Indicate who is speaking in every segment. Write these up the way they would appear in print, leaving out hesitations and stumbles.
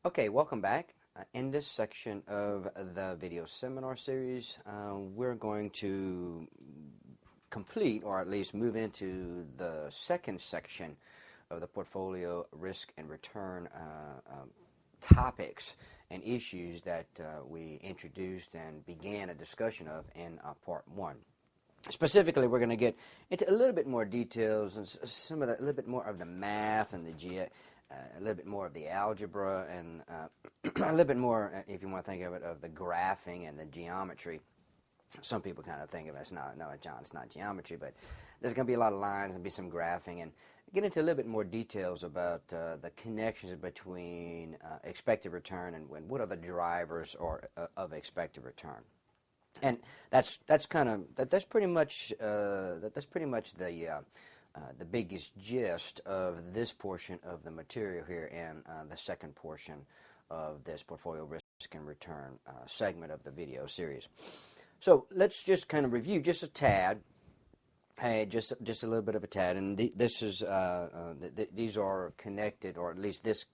Speaker 1: Okay, welcome back. In this section of the video seminar series, we're going to complete, or at least move into the second section of the portfolio risk and return topics and issues that we introduced and began a discussion of in part one. Specifically, we're going to get into a little bit more details and some of the, a little bit more of the math and a little bit more of the algebra and a little bit more, if you want to think of it, of the graphing and the geometry. Some people kind of think of it as, no, John, it's not geometry, but there's going to be a lot of lines and be some graphing and get into a little bit more details about the connections between expected return and what are the drivers of expected return. And that's pretty much the biggest gist of this portion of the material here in the second portion of this portfolio risk and return segment of the video series. So let's just kind of review just a tad. Hey, just a little bit of a tad, and this is these are connected, or at least this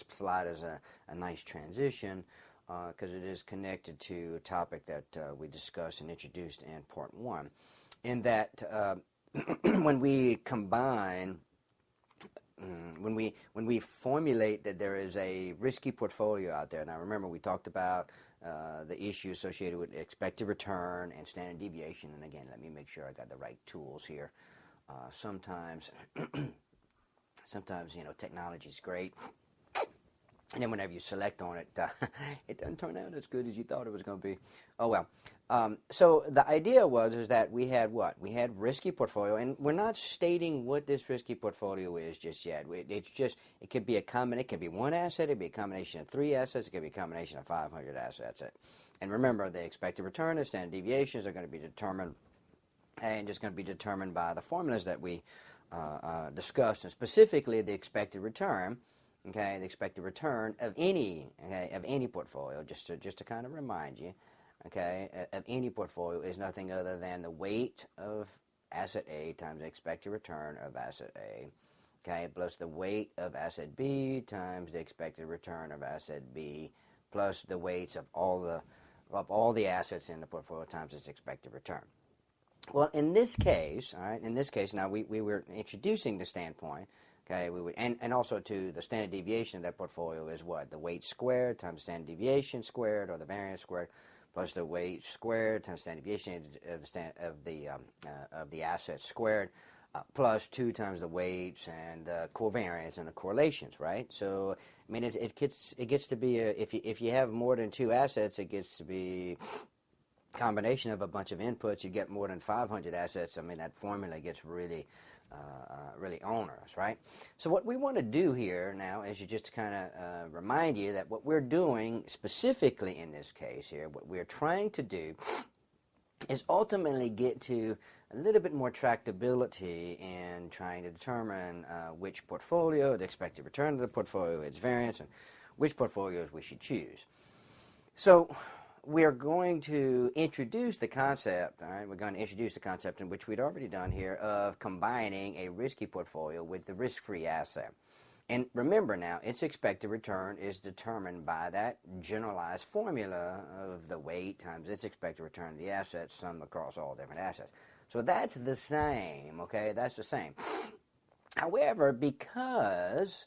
Speaker 1: slide is a nice transition because it is connected to a topic that we discussed and introduced in part one, in that when we combine, when we formulate that there is a risky portfolio out there. Now remember, we talked about the issue associated with expected return and standard deviation. And again, let me make sure I got the right tools here. Sometimes technology is great, and then whenever you select on it, it doesn't turn out as good as you thought it was going to be. Oh well. So the idea is that we had what? We had risky portfolio, and we're not stating what this risky portfolio is just yet. It's just, it could be a combination. It could be one asset, it could be a combination of 3 assets, it could be a combination of 500 assets. And remember, the expected return and standard deviations are going to be determined, and just going to be determined by the formulas that we discussed, and specifically the expected return. Okay, the expected return of any portfolio, just to kind of remind you, okay, of any portfolio is nothing other than the weight of asset A times the expected return of asset A, okay, plus the weight of asset B times the expected return of asset B, plus the weights of all the assets in the portfolio times its expected return. Well, in this case, all right, now we were introducing the standpoint. Okay, we would, and also to the standard deviation of that portfolio is what? The weight squared times standard deviation squared, or the variance squared, plus the weight squared times standard deviation of the asset squared, plus 2 times the weights and the covariance and the correlations, right? So I mean, it gets to be if you have more than 2 assets, it gets to be a combination of a bunch of inputs. You get more than 500 assets. I mean, that formula gets really onerous, right? So what we want to do here now is just to kind of remind you that what we're doing specifically in this case here, what we're trying to do is ultimately get to a little bit more tractability in trying to determine which portfolio, the expected return of the portfolio, its variance, and which portfolios we should choose. So we are going to introduce the concept, all right, we're going to introduce the concept in which we'd already done here of combining a risky portfolio with the risk-free asset. And remember now, its expected return is determined by that generalized formula of the weight times its expected return of the assets summed across all different assets. So that's the same, okay, that's the same. However, because,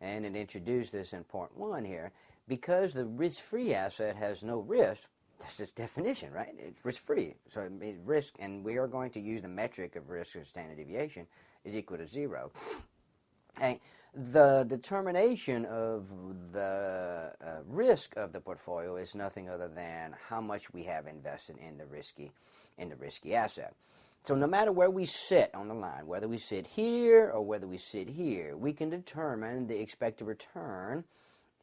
Speaker 1: and it introduced this in part one here, because the risk-free asset has no risk, that's its definition, right? It's risk-free. So risk, and we are going to use the metric of risk or standard deviation, is equal to 0. Okay. The determination of the risk of the portfolio is nothing other than how much we have invested in the risky asset. So no matter where we sit on the line, whether we sit here or whether we sit here, we can determine the expected return.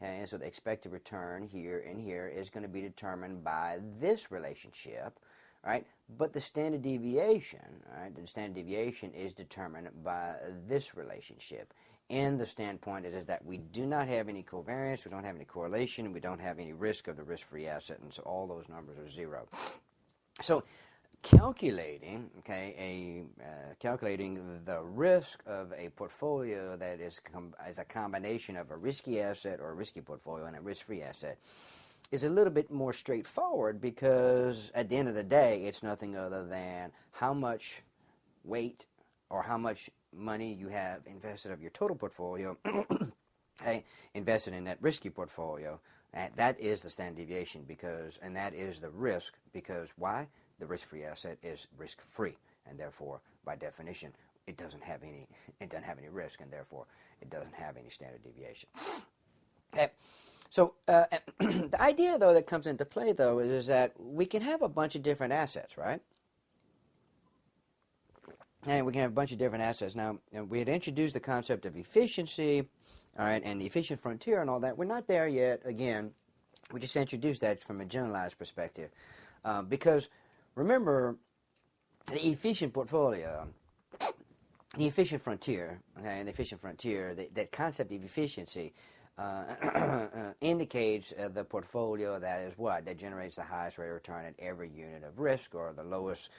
Speaker 1: Okay, so the expected return here and here is going to be determined by this relationship, right? But the standard deviation, right, the standard deviation is determined by this relationship. And the standpoint is that we do not have any covariance, we don't have any correlation, we don't have any risk of the risk-free asset, and so all those numbers are 0. So calculating, calculating the risk of a portfolio that is a combination of a risky asset or a risky portfolio and a risk-free asset is a little bit more straightforward, because at the end of the day, it's nothing other than how much weight or how much money you have invested of your total portfolio invested in that risky portfolio. And that is the standard deviation, and that is the risk, because why? The risk-free asset is risk-free, and therefore, by definition, it doesn't have any risk, and therefore, it doesn't have any standard deviation. Okay. So the idea, though, that comes into play, though, is that we can have a bunch of different assets, right? And we can have a bunch of different assets. Now, we had introduced the concept of efficiency, all right, and the efficient frontier and all that. We're not there yet. Again, we just introduced that from a generalized perspective. Because, remember, the efficient portfolio, the efficient frontier, okay, and the efficient frontier, that concept of efficiency indicates the portfolio that is what? That generates the highest rate of return at every unit of risk, or the lowest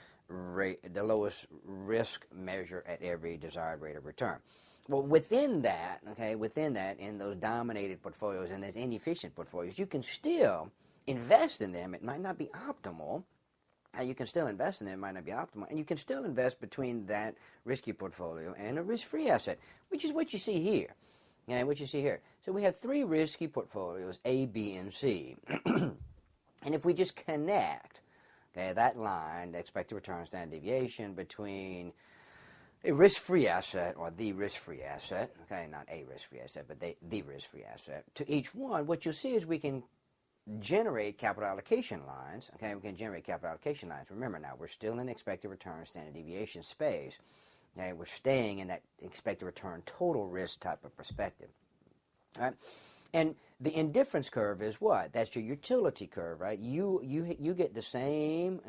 Speaker 1: risk measure at every desired rate of return. Well, within that, in those dominated portfolios and those inefficient portfolios, you can still invest in them. It might not be optimal. You can still invest in them. It might not be optimal. And you can still invest between that risky portfolio and a risk-free asset, which is what you see here. Yeah, what you see here. So we have three risky portfolios, A, B, and C. And if we just connect, that line, the expected return standard deviation between a risk-free asset, or the risk-free asset, not a risk-free asset, but the risk-free asset, to each one, what you'll see is we can generate capital allocation lines. We can generate capital allocation lines. Remember now, we're still in expected return standard deviation space. We're staying in that expected return total risk type of perspective. All right? And the indifference curve is what? That's your utility curve, right? You get the same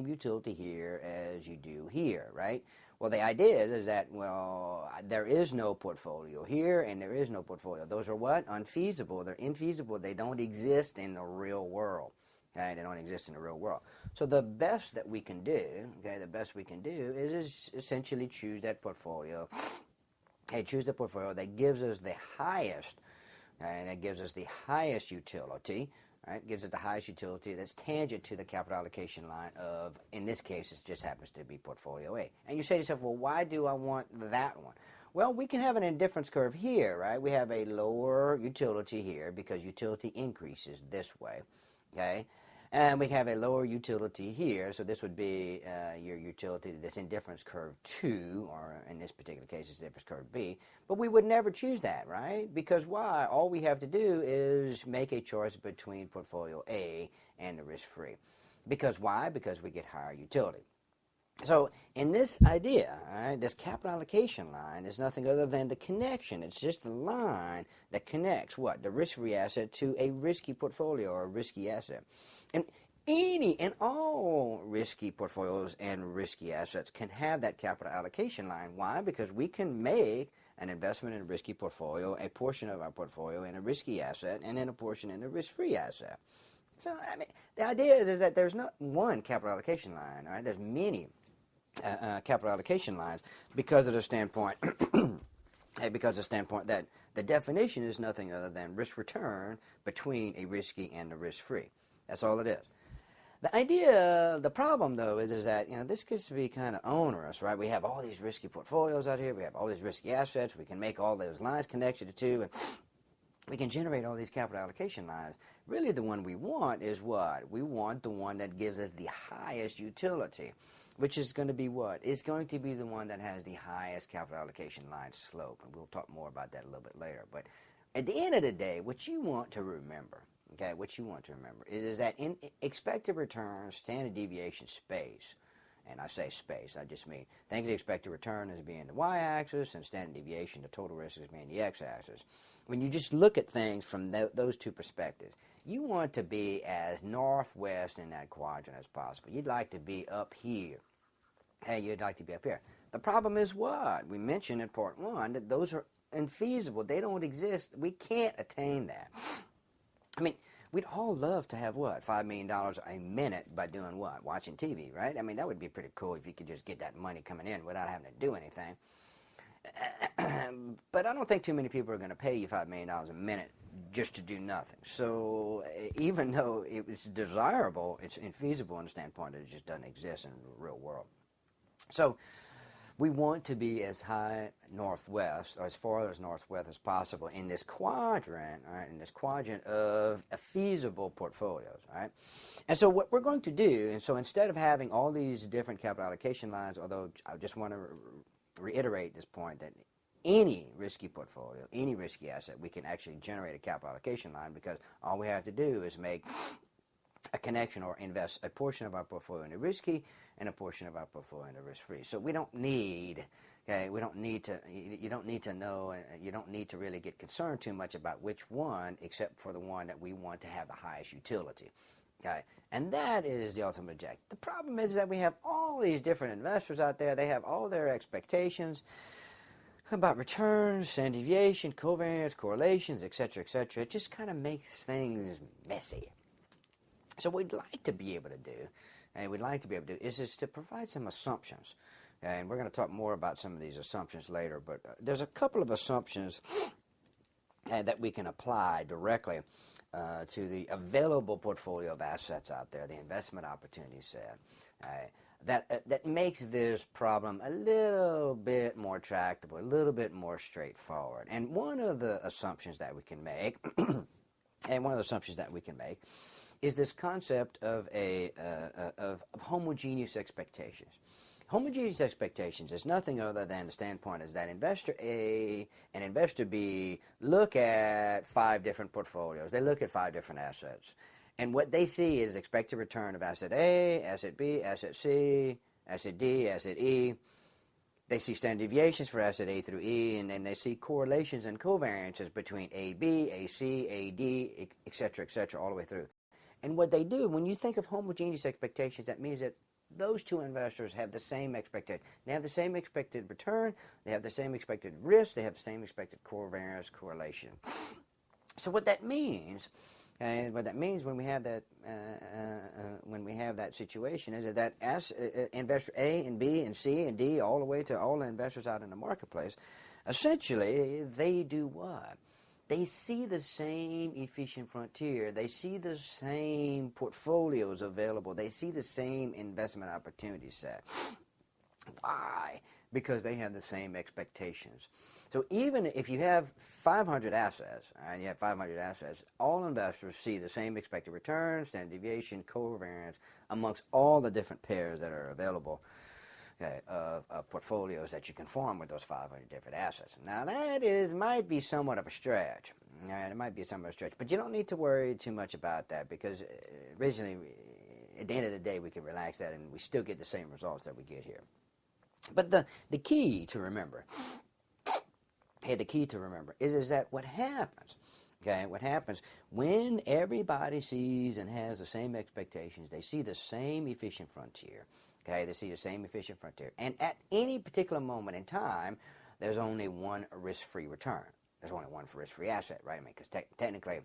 Speaker 1: utility here as you do here, right? Well, the idea is that, well, there is no portfolio here and there is no portfolio. Those are what? Unfeasible. They're infeasible. They don't exist in the real world. They don't exist in the real world. So the best that we can do, is essentially choose that portfolio. Choose the portfolio that gives us the highest, utility, right? Gives it the highest utility that's tangent to the capital allocation line of, in this case, it just happens to be portfolio A. And you say to yourself, well, why do I want that one? Well, we can have an indifference curve here, right? We have a lower utility here because utility increases this way, okay? And we have a lower utility here, so this would be your utility, this indifference curve 2, or in this particular case, it's indifference curve B. But we would never choose that, right? Because why? All we have to do is make a choice between portfolio A and the risk-free. Because why? Because we get higher utility. So in this idea, this capital allocation line is nothing other than the connection. It's just the line that connects what? The risk-free asset to a risky portfolio or a risky asset. And any and all risky portfolios and risky assets can have that capital allocation line. Why? Because we can make an investment in a risky portfolio, a portion of our portfolio in a risky asset, and then a portion in a risk-free asset. So, the idea is that there's not one capital allocation line, all right? There's many capital allocation lines because of the standpoint that the definition is nothing other than risk return between a risky and a risk-free. That's all it is. The problem though is that this gets to be kind of onerous, right? We have all these risky portfolios out here. We have all these risky assets. We can make all those lines connected to, and we can generate all these capital allocation lines. Really, the one we want is what? We want the one that gives us the highest utility, which is going to be what? It's going to be the one that has the highest capital allocation line slope, and we'll talk more about that a little bit later. But at the end of the day, what you want to remember is that in expected return standard deviation space, and I say space, I just mean think of the expected return as being the y-axis and standard deviation, the total risk, as being the x-axis. When you just look at things from those two perspectives, you want to be as northwest in that quadrant as possible. You'd like to be up here. You'd like to be up here. The problem is what? We mentioned in part 1 that those are infeasible. They don't exist. We can't attain that. we'd all love to have what, $5 million a minute by doing what? Watching TV, right? I mean, that would be pretty cool if you could just get that money coming in without having to do anything. But I don't think too many people are going to pay you $5 million a minute just to do nothing. So even though it's desirable, it's infeasible in the standpoint that it just doesn't exist in the real world. So we want to be as high northwest, or as far as northwest as possible in this quadrant, all right, in this quadrant of feasible portfolios, right? And so what we're going to do, and so instead of having all these different capital allocation lines, although I just want to reiterate this point that any risky portfolio, any risky asset, we can actually generate a capital allocation line, because all we have to do is make a connection or invest a portion of our portfolio into risky and a portion of our portfolio into risk-free. So we don't need, okay, we don't need to, you don't need to know, you don't need to really get concerned too much about which one, except for the one that we want to have the highest utility. Okay, and that is the ultimate objective. The problem is that we have all these different investors out there. They have all their expectations about returns, standard deviation, covariance, correlations, etc., etc. It just kind of makes things messy. So what we'd like to be able to do, is to provide some assumptions. And we're going to talk more about some of these assumptions later, but there's a couple of assumptions that we can apply directly to the available portfolio of assets out there, the investment opportunity set, that makes this problem a little bit more tractable, a little bit more straightforward. And one of the assumptions that we can make, is this concept of homogeneous expectations. Homogeneous expectations is nothing other than the standpoint is that investor A and investor B look at 5 different portfolios. They look at 5 different assets. And what they see is expected return of asset A, asset B, asset C, asset D, asset E. They see standard deviations for asset A through E, and then they see correlations and covariances between AB, AC, AD, etc., all the way through. And what they do, when you think of homogeneous expectations, that means that those two investors have the same expected. They have the same expected return, they have the same expected risk, they have the same expected covariance correlation. So what that means, when we have that situation, is that as investor A and B and C and D, all the way to all the investors out in the marketplace, essentially they do what? They see the same efficient frontier. They see the same portfolios available. They see the same investment opportunity set. Why? Because they have the same expectations. So even if you have 500 assets, and you have 500 assets, all investors see the same expected return, standard deviation, covariance, amongst all the different pairs that are available. Okay, of portfolios that you can form with those 500 different assets. Now that might be somewhat of a stretch. It might be somewhat of a stretch, but you don't need to worry too much about that, because originally, at the end of the day, we can relax that and we still get the same results that we get here. But the key to remember, is that what happens, what happens when everybody sees and has the same expectations, they see the same efficient frontier. Okay, they see the same efficient frontier. And at any particular moment in time, there's only one risk-free return. There's only one risk-free asset, right? I mean, because technically,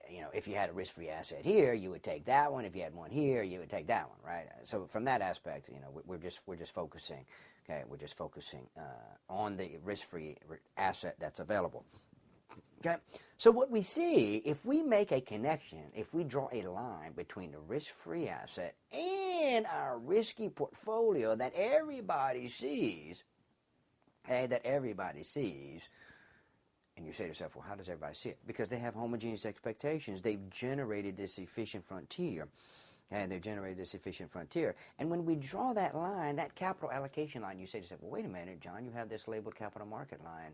Speaker 1: you know, if you had a risk-free asset here, you would take that one. If you had one here, you would take that one, right? So from that aspect, you know, we're just focusing, on the risk-free asset that's available. Okay, so what we see, if we make a connection, if we draw a line between the risk-free asset and our risky portfolio that everybody sees, and you say to yourself, well, how does everybody see it? Because they have homogeneous expectations. They've generated this efficient frontier. And And when we draw that line, that capital allocation line, you say to yourself, well, wait a minute, John, you have this labeled capital market line.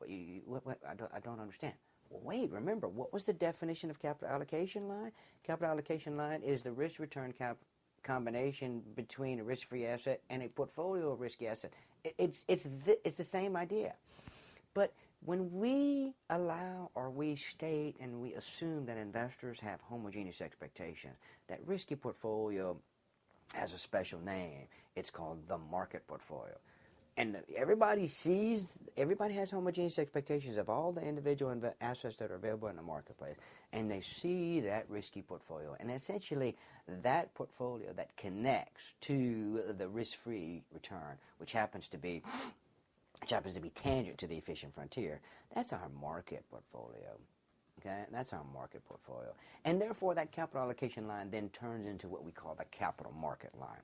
Speaker 1: I don't understand. Well, wait, remember, what was the definition of capital allocation line? Capital allocation line is the risk-return combination between a risk-free asset and a portfolio of risky asset. It's the same idea. But when we allow or we state and we assume that investors have homogeneous expectations, that risky portfolio has a special name. It's called the market portfolio. and everybody has homogeneous expectations of all the individual assets that are available in the marketplace, and they see that risky portfolio, and essentially that portfolio that connects to the risk-free return, which happens to be tangent to the efficient frontier. That's our market portfolio. Okay, that's our market portfolio, and therefore that capital allocation line then turns into what we call the capital market line,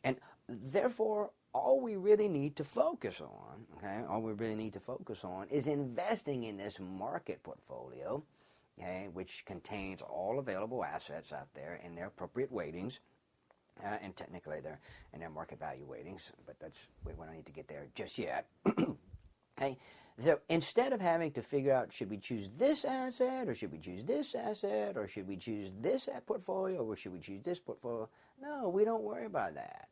Speaker 1: and therefore all we really need to focus on, is investing in this market portfolio, okay, which contains all available assets out there in their appropriate weightings, and technically they're in their market value weightings, but we don't need to get there just yet. Okay, so instead of having to figure out, should we choose this asset, or should we choose this asset, or should we choose this portfolio, or should we choose this portfolio? No, we don't worry about that.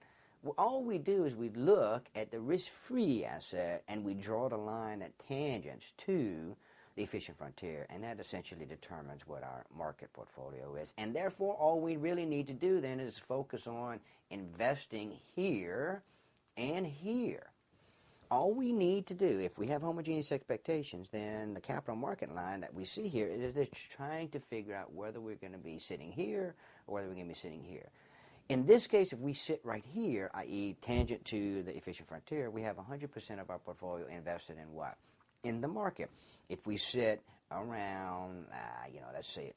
Speaker 1: All we do is we look at the risk-free asset and we draw the line at tangents to the efficient frontier, and that essentially determines what our market portfolio is. And therefore, all we really need to do then is focus on investing here and here. All we need to do, if we have homogeneous expectations, then the capital market line that we see here is it's trying to figure out whether we're going to be sitting here or whether we're going to be sitting here. In this case, if we sit right here, i.e. tangent to the efficient frontier, we have 100% of our portfolio invested in what? In the market. If we sit around, let's say,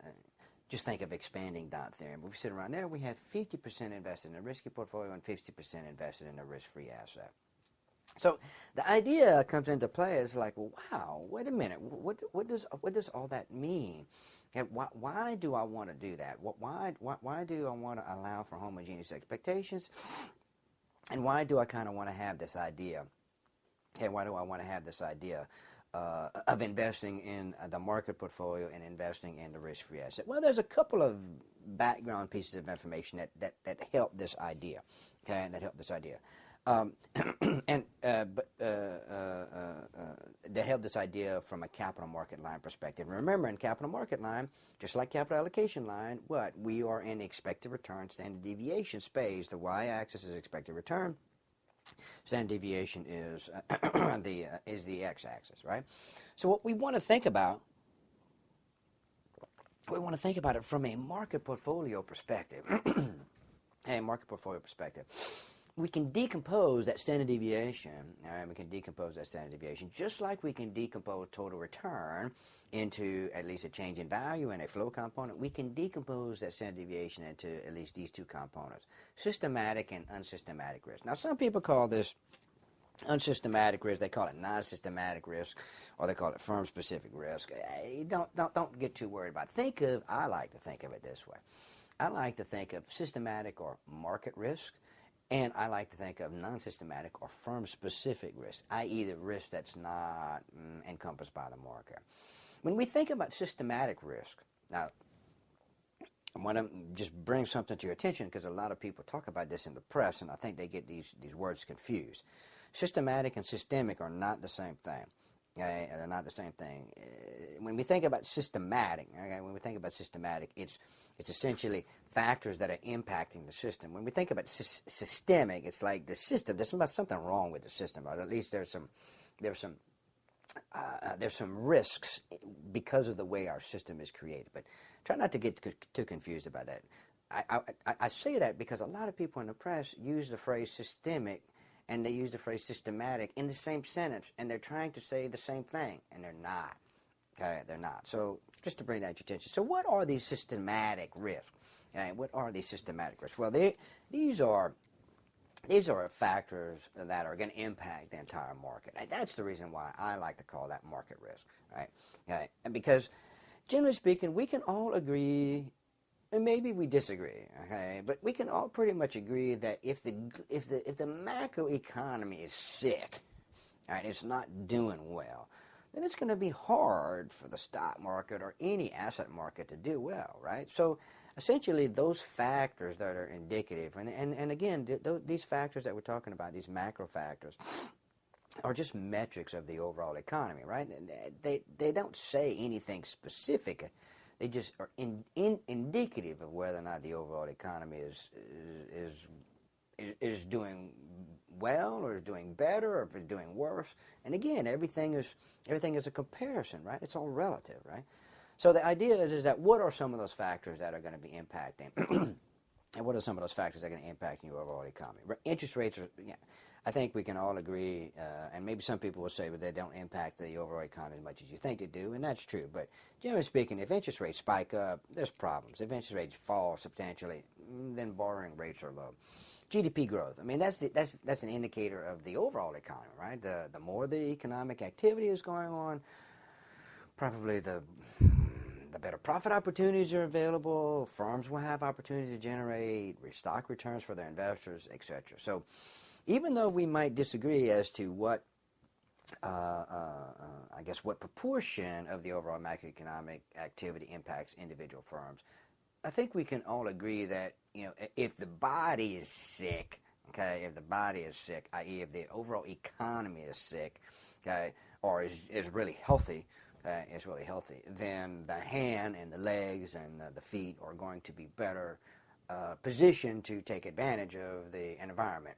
Speaker 1: just think of expanding dot theorem. If we sit around there, we have 50% invested in a risky portfolio and 50% invested in a risk-free asset. So the idea comes into play is like, well, wow, wait a minute, what does all that mean? And why do I want to do that? Why do I want to allow for homogeneous expectations? And why do I kind of want to have this idea? And why do I want to have this idea of investing in the market portfolio and investing in the risk-free asset? Well, there's a couple of background pieces of information that help this idea. Okay, that help this idea. That help this idea from a capital market line perspective. Remember, in capital market line, just like capital allocation line, we are in expected return standard deviation space. The y-axis is expected return. Standard deviation is the x-axis, right? So what we want to think about, it from a market portfolio perspective. We can decompose that standard deviation, just like we can decompose total return into at least a change in value and a flow component. We can decompose that standard deviation into at least these two components, systematic and unsystematic risk. Now, some people call this unsystematic risk, they call it non-systematic risk, or they call it firm-specific risk. Don't get too worried about it. I like to think of it this way. I like to think of systematic or market risk, and I like to think of non-systematic or firm-specific risk, i.e. the risk that's not encompassed by the market. When we think about systematic risk, now, I want to just bring something to your attention because a lot of people talk about this in the press, and I think they get these words confused. Systematic and systemic are not the same thing. Okay? They're not the same thing. When we think about systematic, it's essentially factors that are impacting the system. When we think about systemic, it's like the system. There's something wrong with the system, or at least there's some risks because of the way our system is created. But try not to get too confused about that. I say that because a lot of people in the press use the phrase systemic and they use the phrase systematic in the same sentence, and they're trying to say the same thing, and they're not. Okay, they're not. So just to bring that to your attention. So what are these systematic risks? Okay, what are these systematic risks? Well, these are factors that are going to impact the entire market. And that's the reason why I like to call that market risk, right? Okay, and because generally speaking, we can all agree, and maybe we disagree, okay, but we can all pretty much agree that if the macro economy is sick, right, it's not doing well, then it's going to be hard for the stock market or any asset market to do well, right? So essentially, those factors that are indicative, and again, these factors that we're talking about, these macro factors, are just metrics of the overall economy, right? They don't say anything specific. They just are indicative of whether or not the overall economy is doing well or is doing better or if it's doing worse. And again, everything is a comparison, right? It's all relative, right? So the idea is that what are some of those factors that are going to be impacting? And what are some of those factors that are going to impact your overall economy? Interest rates are, yeah, I think we can all agree, and maybe some people will say, but they don't impact the overall economy as much as you think they do, and that's true. But generally speaking, if interest rates spike up, there's problems. If interest rates fall substantially, then borrowing rates are low. GDP growth, I mean, that's an indicator of the overall economy, right? The more the economic activity is going on, probably the better profit opportunities are available, firms will have opportunities to generate stock returns for their investors, etc. So even though we might disagree as to what, I guess, what proportion of the overall macroeconomic activity impacts individual firms, I think we can all agree that, if the body is sick, okay, if the body is sick, i.e. if the overall economy is sick, okay, or is really healthy, then the hand and the legs and the feet are going to be better positioned to take advantage of the environment.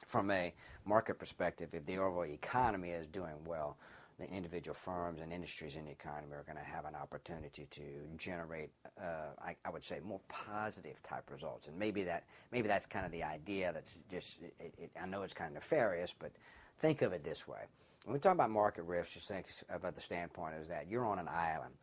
Speaker 1: From a market perspective, if the overall economy is doing well, the individual firms and industries in the economy are going to have an opportunity to generate, I would say, more positive type results. And maybe that's kind of the idea. That's just, I know it's kind of nefarious, but think of it this way. When we talk about market risk, just think about the standpoint is that you're on an island.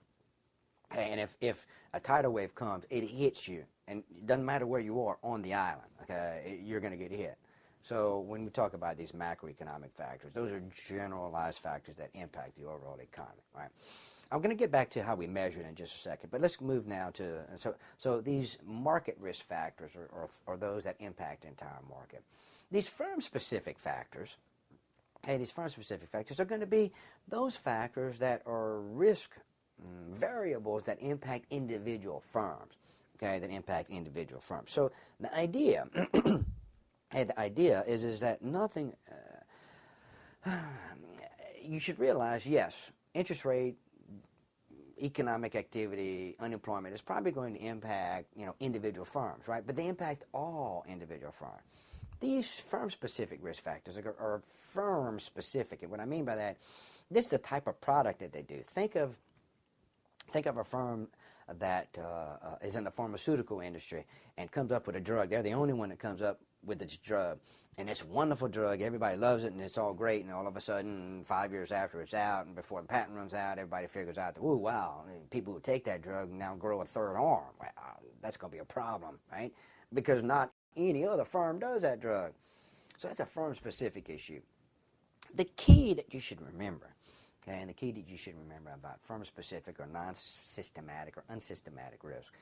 Speaker 1: And if a tidal wave comes, it hits you, and it doesn't matter where you are on the island, okay, you're going to get hit. So when we talk about these macroeconomic factors, those are generalized factors that impact the overall economy, right? I'm going to get back to how we measure it in just a second, but let's move now to, so these market risk factors are those that impact the entire market. These firm-specific factors, these firm-specific factors are going to be those factors that are risk variables that impact individual firms, okay, that impact individual firms. So the idea, is that nothing, you should realize, yes, interest rate, economic activity, unemployment is probably going to impact, individual firms, right? But they impact all individual firms. These firm-specific risk factors are firm-specific, and what I mean by that, this is the type of product that they do. Think of a firm that is in the pharmaceutical industry and comes up with a drug. They're the only one that comes up with this drug, and it's a wonderful drug. Everybody loves it, and it's all great. And all of a sudden, 5 years after it's out, and before the patent runs out, everybody figures out that, ooh, wow, people who take that drug now grow a third arm. Wow, that's going to be a problem, right? Because not any other firm does that drug. So that's a firm-specific issue. The key that you should remember, okay, and the key that you should remember about firm-specific or non-systematic or unsystematic risk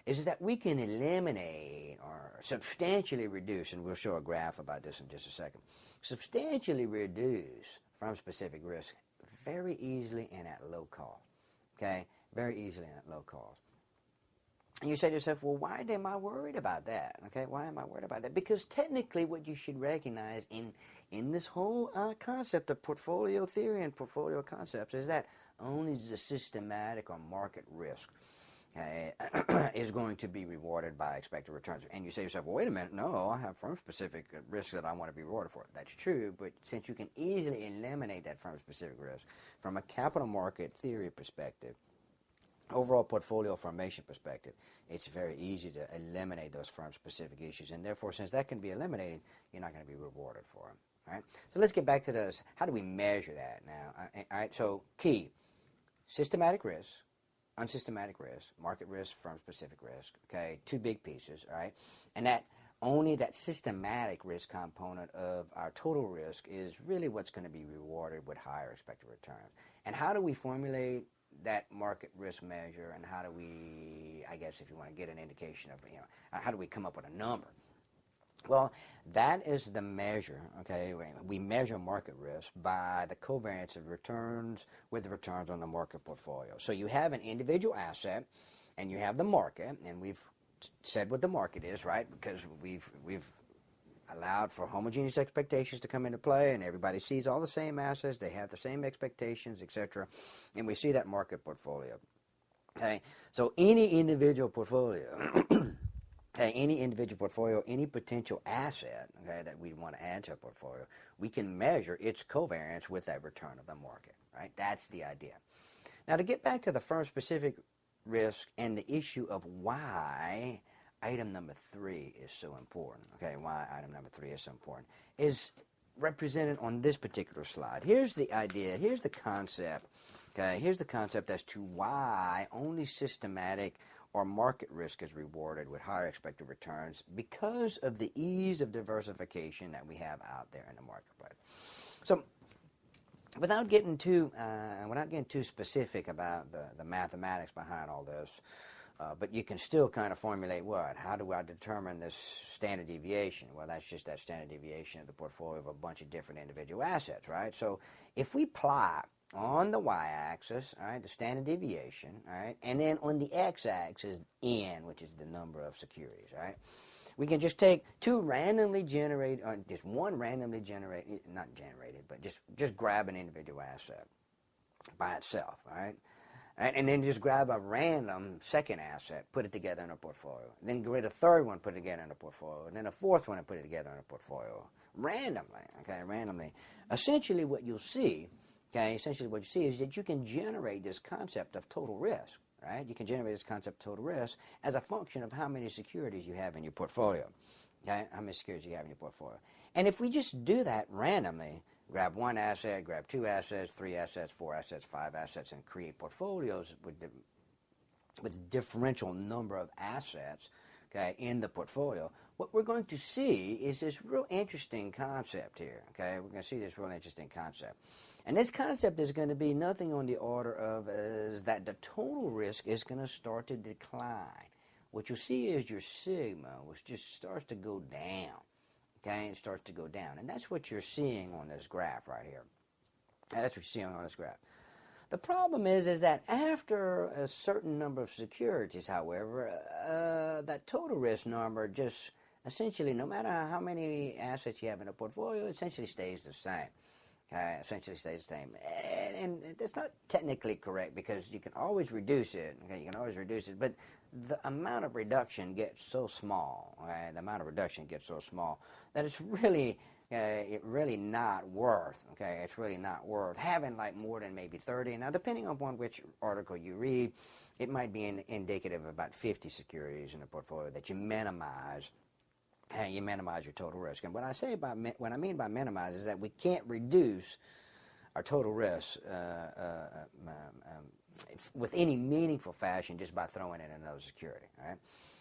Speaker 1: is that we can eliminate or substantially reduce, and we'll show a graph about this in just a second, substantially reduce firm-specific risk very easily and at low cost, okay, very easily and at low cost. And you say to yourself, well, why am I worried about that? Okay, why am I worried about that? Because technically what you should recognize in this whole concept of portfolio theory and portfolio concepts is that only the systematic or market risk is going to be rewarded by expected returns. And you say to yourself, well, wait a minute, no, I have firm-specific risk that I want to be rewarded for. That's true, but since you can easily eliminate that firm-specific risk from a capital market theory perspective, overall portfolio formation perspective, it's very easy to eliminate those firm-specific issues, and therefore, since that can be eliminated, you're not going to be rewarded for them. All right? So let's get back to this. How do we measure that now? All right, so key, systematic risk, unsystematic risk, market risk, firm-specific risk, okay, two big pieces, all right? And that only that systematic risk component of our total risk is really what's going to be rewarded with higher expected returns. And how do we formulate that market risk measure, and how do we, I guess if you want to get an indication of, how do we come up with a number? Well, that is the measure, okay? We measure market risk by the covariance of returns with the returns on the market portfolio. So you have an individual asset, and you have the market, and we've said what the market is, right? Because we've allowed for homogeneous expectations to come into play, and everybody sees all the same assets, they have the same expectations, etc., and we see that market portfolio. Okay, so any individual portfolio any individual portfolio, any potential asset, okay, that we want to add to a portfolio, we can measure its covariance with that return of the market, right? That's the idea. Now, to get back to the firm-specific risk and the issue of why item number 3 is so important, okay, why item number 3 is so important, is represented on this particular slide. Here's the idea, here's the concept, okay, here's the concept as to why only systematic or market risk is rewarded with higher expected returns because of the ease of diversification that we have out there in the marketplace. So, without getting too specific about the mathematics behind all this, but you can still kind of formulate what? How do I determine this standard deviation? Well, that's just that standard deviation of the portfolio of a bunch of different individual assets, right? So if we plot on the y-axis, all right, the standard deviation, all right, and then on the x-axis, n, which is the number of securities, all right, we can just take two randomly generated, or just one randomly generated, not generated, but just grab an individual asset by itself, all right, and then just grab a random second asset, put it together in a portfolio, then get a third one, put it together in a portfolio, and then a fourth one and put it together in a portfolio, randomly, okay, randomly. Essentially what you'll see, okay, essentially what you see is that you can generate this concept of total risk, right? You can generate this concept of total risk as a function of how many securities you have in your portfolio, okay, how many securities you have in your portfolio. And if we just do that randomly, grab one asset, grab two assets, three assets, four assets, five assets, and create portfolios with differential number of assets, okay, in the portfolio, what we're going to see is this real interesting concept here, okay? We're going to see this real interesting concept. And this concept is going to be nothing on the order of is that the total risk is going to start to decline. What you'll see is your sigma, which just starts to go down, okay? It starts to go down. And that's what you're seeing on this graph right here. And that's what you're seeing on this graph. The problem is that after a certain number of securities, however, that total risk number just essentially, no matter how many assets you have in a portfolio, essentially stays the same. Essentially stays the same. And that's not technically correct because you can always reduce it. Okay, you can always reduce it, but the amount of reduction gets so small. Okay, the amount of reduction gets so small that it's really not worth. Okay, it's really not worth having like more than maybe 30. Now, depending upon which article you read, it might be indicative of about 50 securities in a portfolio that you minimize. You minimize your total risk. And what I mean by minimize is that we can't reduce our total risk with any meaningful fashion just by throwing in another security, right?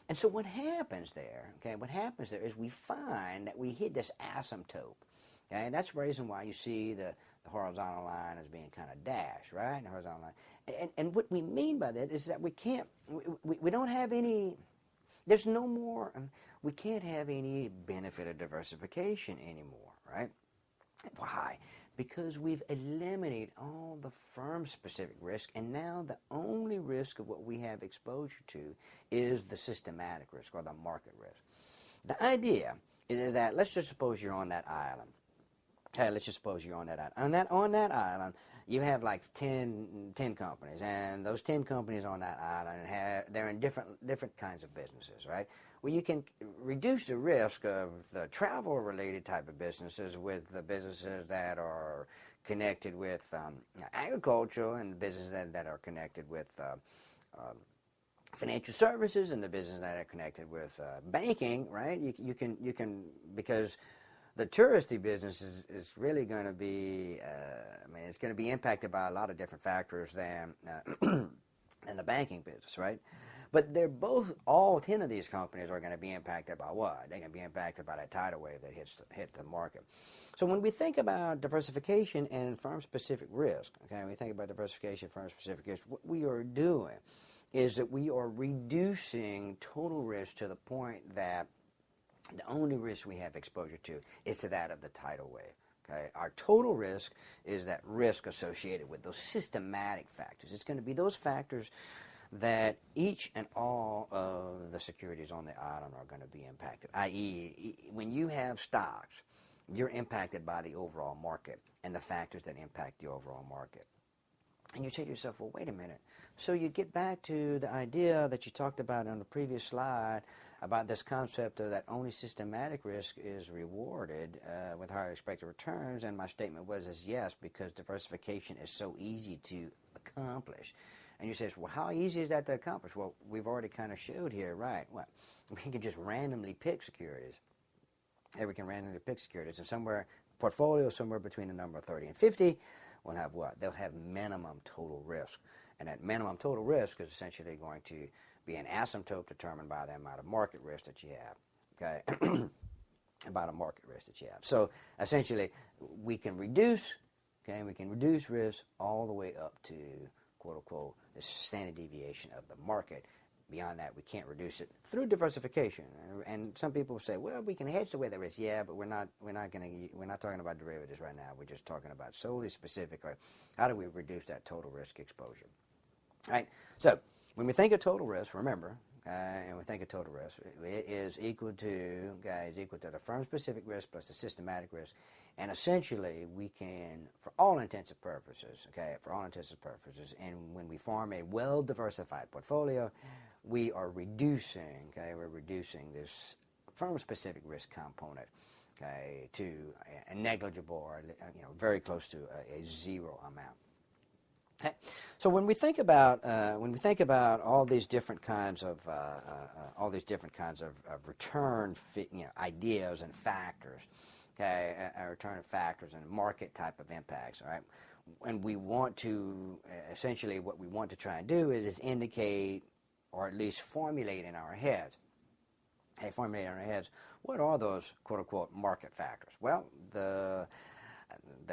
Speaker 1: And so what happens there, okay, what happens there is we find that we hit this asymptote, okay? And that's the reason why you see the horizontal line as being kind of dashed, right? The horizontal line. And what we mean by that is that we can't, we don't have any, there's no more, we can't have any benefit of diversification anymore, right? Why? Because we've eliminated all the firm-specific risk, and now the only risk of what we have exposure to is the systematic risk or the market risk. The idea is that, let's just suppose you're on that island. Hey, let's just suppose you're on that island. On that island, you have like 10 companies, and those 10 companies on that island they're in different kinds of businesses, right? Well, you can reduce the risk of the travel-related type of businesses with the businesses that are connected with agriculture and the businesses that are connected with financial services and the businesses that are connected with banking, right? You can because the touristy business is really going to be, it's going to be impacted by a lot of different factors than the banking business, right? But they're both, all 10 of these companies are going to be impacted by what? They're going to be impacted by that tidal wave that hit the market. So when we think about diversification and firm-specific risk, okay, when we think about diversification, firm-specific risk, what we are doing is that we are reducing total risk to the point that the only risk we have exposure to is to that of the tidal wave. Okay? Our total risk is that risk associated with those systematic factors. It's going to be those factors that each and all of the securities on the island are going to be impacted, i.e., when you have stocks, you're impacted by the overall market and the factors that impact the overall market. And you say to yourself, well, wait a minute. So you get back to the idea that you talked about on the previous slide about this concept of that only systematic risk is rewarded with higher expected returns. And my statement was yes, because diversification is so easy to accomplish. And you say, well, how easy is that to accomplish? Well, we've already kind of showed here, right? Well, we can just randomly pick securities. And we can randomly pick securities. And portfolio somewhere between the number of 30 and 50 will have what? They'll have minimum total risk. And that minimum total risk is essentially going to be an asymptote determined by the amount of market risk that you have. Okay? About a market risk that you have. So essentially, we can reduce risk all the way up to, quote unquote, the standard deviation of the market. Beyond that, we can't reduce it through diversification. And some people say, well, we can hedge away the risk. Yeah, but we're not talking about derivatives right now. We're just talking about solely specifically how do we reduce that total risk exposure. All right. So when we think of total risk, remember, and we think of total risk, it is equal to the firm-specific risk plus the systematic risk. And essentially, we can, for all intents and purposes, and when we form a well-diversified portfolio, we are reducing this firm-specific risk component, to a negligible or very close to a zero amount. Okay. So when we think about all these different kinds of return ideas and factors, return of factors and market type of impacts, all right. And we want to essentially what we want to try and do is indicate, or at least formulate in our heads, what are those quote unquote market factors? Well, the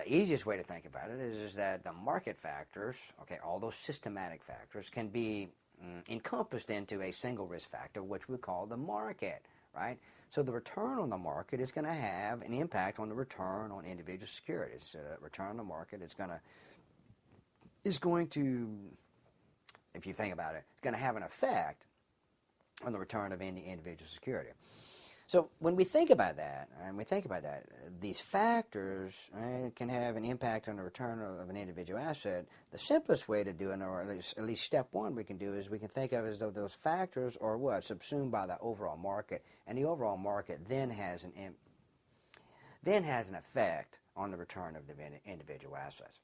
Speaker 1: easiest way to think about it is that the market factors, all those systematic factors can be encompassed into a single risk factor, which we call the market, right? So the return on the market is going to have an impact on the return on individual securities. So the return on the market is going to, if you think about it, it's going to have an effect on the return of any individual security. So when we think about that, these factors can have an impact on the return of an individual asset. The simplest way to do it, or at least step one we can do, is we can think of it as though those factors are what? Subsumed by the overall market, and the overall market then has an effect on the return of the individual assets.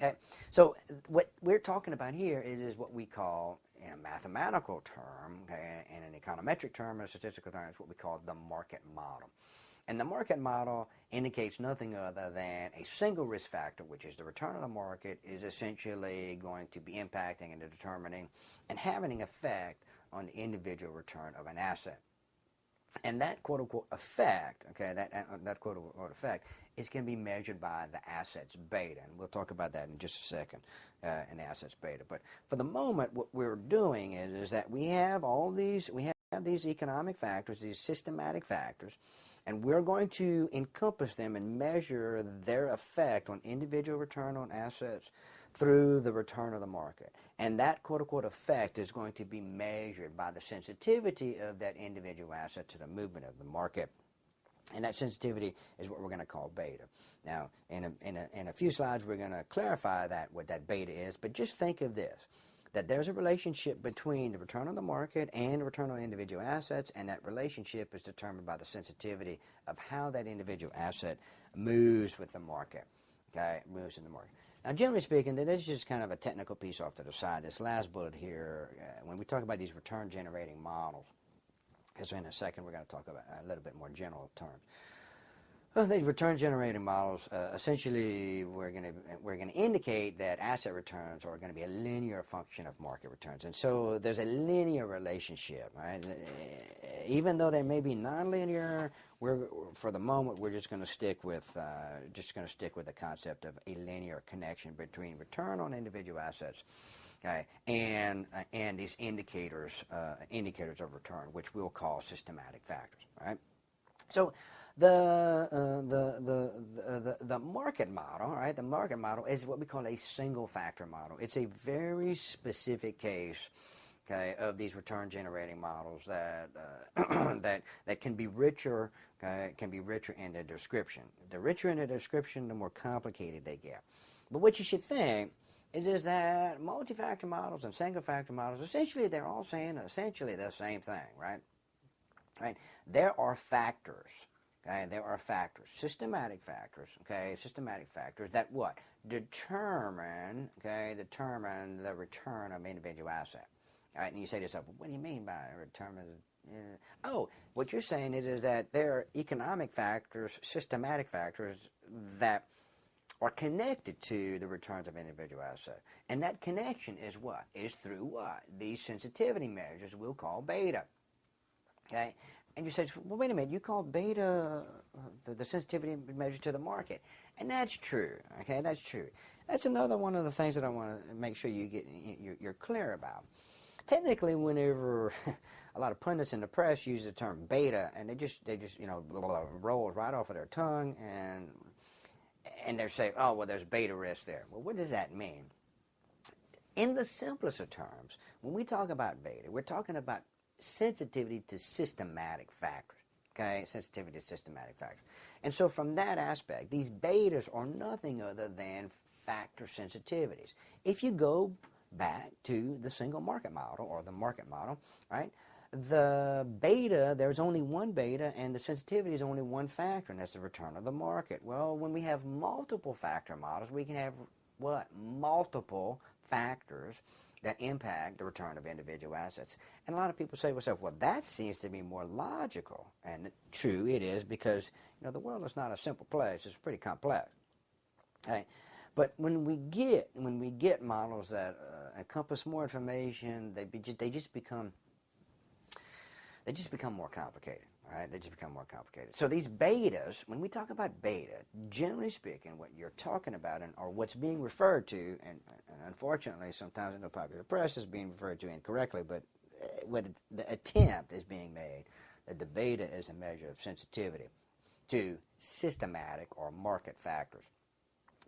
Speaker 1: Okay, so what we're talking about here is what we call, in a mathematical term, in an econometric term, a statistical term, is what we call the market model. And the market model indicates nothing other than a single risk factor, which is the return on the market, is essentially going to be impacting and determining and having an effect on the individual return of an asset. And that quote-unquote effect, that quote-unquote effect is going to be measured by the asset's beta. And we'll talk about that in just a second, in the asset's beta. But for the moment, what we're doing is that we have these economic factors, these systematic factors, and we're going to encompass them and measure their effect on individual return on assets through the return of the market. And that quote-unquote effect is going to be measured by the sensitivity of that individual asset to the movement of the market. And that sensitivity is what we're going to call beta. Now, in a few slides, we're going to clarify what that beta is, but just think of this, that there's a relationship between the return on the market and the return on individual assets, and that relationship is determined by the sensitivity of how that individual asset moves with the market, moves in the market. Now, generally speaking, this is just kind of a technical piece off to the side. This last bullet here, when we talk about these return-generating models, because in a second we're going to talk about a little bit more general terms. These return-generating models, essentially, we're going to indicate that asset returns are going to be a linear function of market returns, and so there's a linear relationship, right? Even though they may be nonlinear, for the moment we're just going to stick with the concept of a linear connection between return on individual assets, and these indicators of return, which we'll call systematic factors, right? So the market model, right? The market model is what we call a single factor model. It's a very specific case, of these return generating models that that can be richer, in the description. The richer in the description, the more complicated they get. But what you should think is that multi-factor models and single-factor models, essentially they're all saying essentially the same thing, right? Right? There are factors, okay? There are factors, systematic factors, okay? Systematic factors that what? Determine the return of individual asset. All right, and you say to yourself, well, what do you mean by return of oh, what you're saying is that there are economic factors, systematic factors that are connected to the returns of individual assets. And that connection is what? Is through what? These sensitivity measures we'll call beta. Okay? And you say, well, wait a minute, you called beta the sensitivity measure to the market. And that's true. Okay, that's true. That's another one of the things that I want to make sure you're clear about. Technically, whenever a lot of pundits in the press use the term beta, and they just roll right off of their tongue, and they say, oh, well, there's beta risk there. Well, what does that mean? In the simplest of terms, when we talk about beta, we're talking about sensitivity to systematic factors. Okay, sensitivity to systematic factors. And so from that aspect, these betas are nothing other than factor sensitivities. If you go back to the single market model or the market model, right? The beta, there's only one beta, and the sensitivity is only one factor, and that's the return of the market. Well, when we have multiple factor models, we can have what? Multiple factors that impact the return of individual assets. And a lot of people say to themselves, well, that seems to be more logical. And true, it is, because the world is not a simple place. It's pretty complex. Okay? But when we get models that encompass more information, they just become more complicated. All right, they just become more complicated. So these betas, when we talk about beta, generally speaking, what you're talking about or what's being referred to, and unfortunately sometimes in the popular press is being referred to incorrectly, but what the attempt is being made that the beta is a measure of sensitivity to systematic or market factors,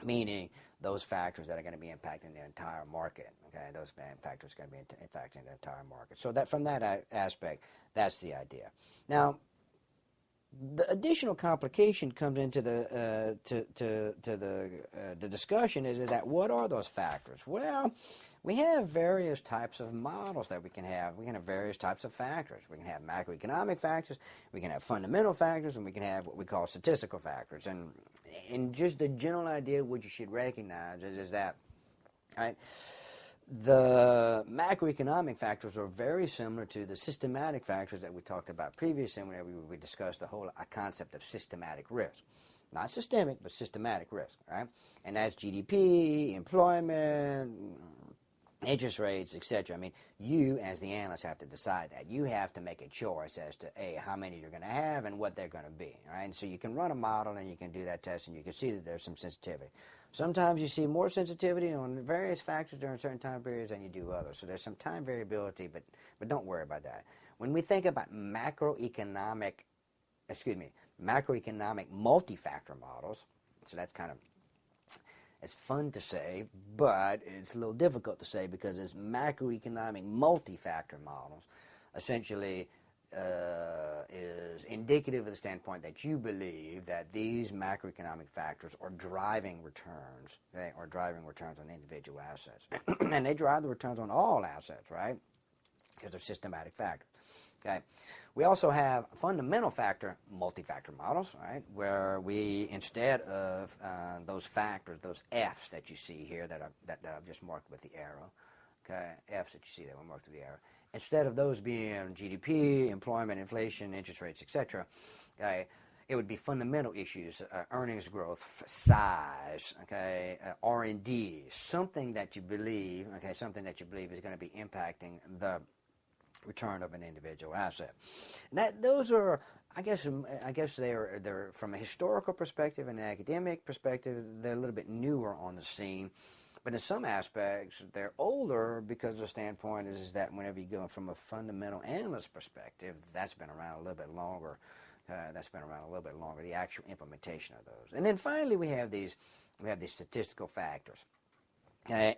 Speaker 1: meaning those factors that are going to be impacting the entire market. Okay, those factors are going to be impacting the entire market. So that from that aspect, that's the idea. Now, the additional complication comes into the the discussion is that what are those factors? Well, we have various types of models that we can have. We can have various types of factors. We can have macroeconomic factors, we can have fundamental factors, and we can have what we call statistical factors. And just the general idea what you should recognize is that, right, the macroeconomic factors are very similar to the systematic factors that we talked about previously whenever we discussed the whole concept of systematic risk. Not systemic, but systematic risk, right? And that's GDP, employment, interest rates, etc. I mean, you as the analyst have to decide that. You have to make a choice as to, A, how many you're going to have and what they're going to be, right? And so you can run a model and you can do that test and you can see that there's some sensitivity. Sometimes you see more sensitivity on various factors during certain time periods than you do others. So there's some time variability, but don't worry about that. When we think about macroeconomic multi-factor models, so that's kind of, it's fun to say, but it's a little difficult to say because it's macroeconomic multi-factor models. Essentially, is indicative of the standpoint that you believe that these macroeconomic factors are driving returns, okay, or driving returns on individual assets. And they drive the returns on all assets, right? Because they're systematic factors. Okay. We also have fundamental factor multi-factor models, right, where we, instead of those factors, those F's that you see here that I've just marked with the arrow, okay, F's that you see that were marked with the arrow, instead of those being GDP, employment, inflation, interest rates, etc., okay, it would be fundamental issues, earnings growth, size, okay, R&D, something that you believe, okay, something that you believe is going to be impacting the return of an individual asset. Those are, I guess they're from a historical perspective and an academic perspective, they're a little bit newer on the scene. But in some aspects, they're older because the standpoint is that whenever you go from a fundamental analyst perspective, that's been around a little bit longer. The actual implementation of those. And then finally, we have these statistical factors. Okay?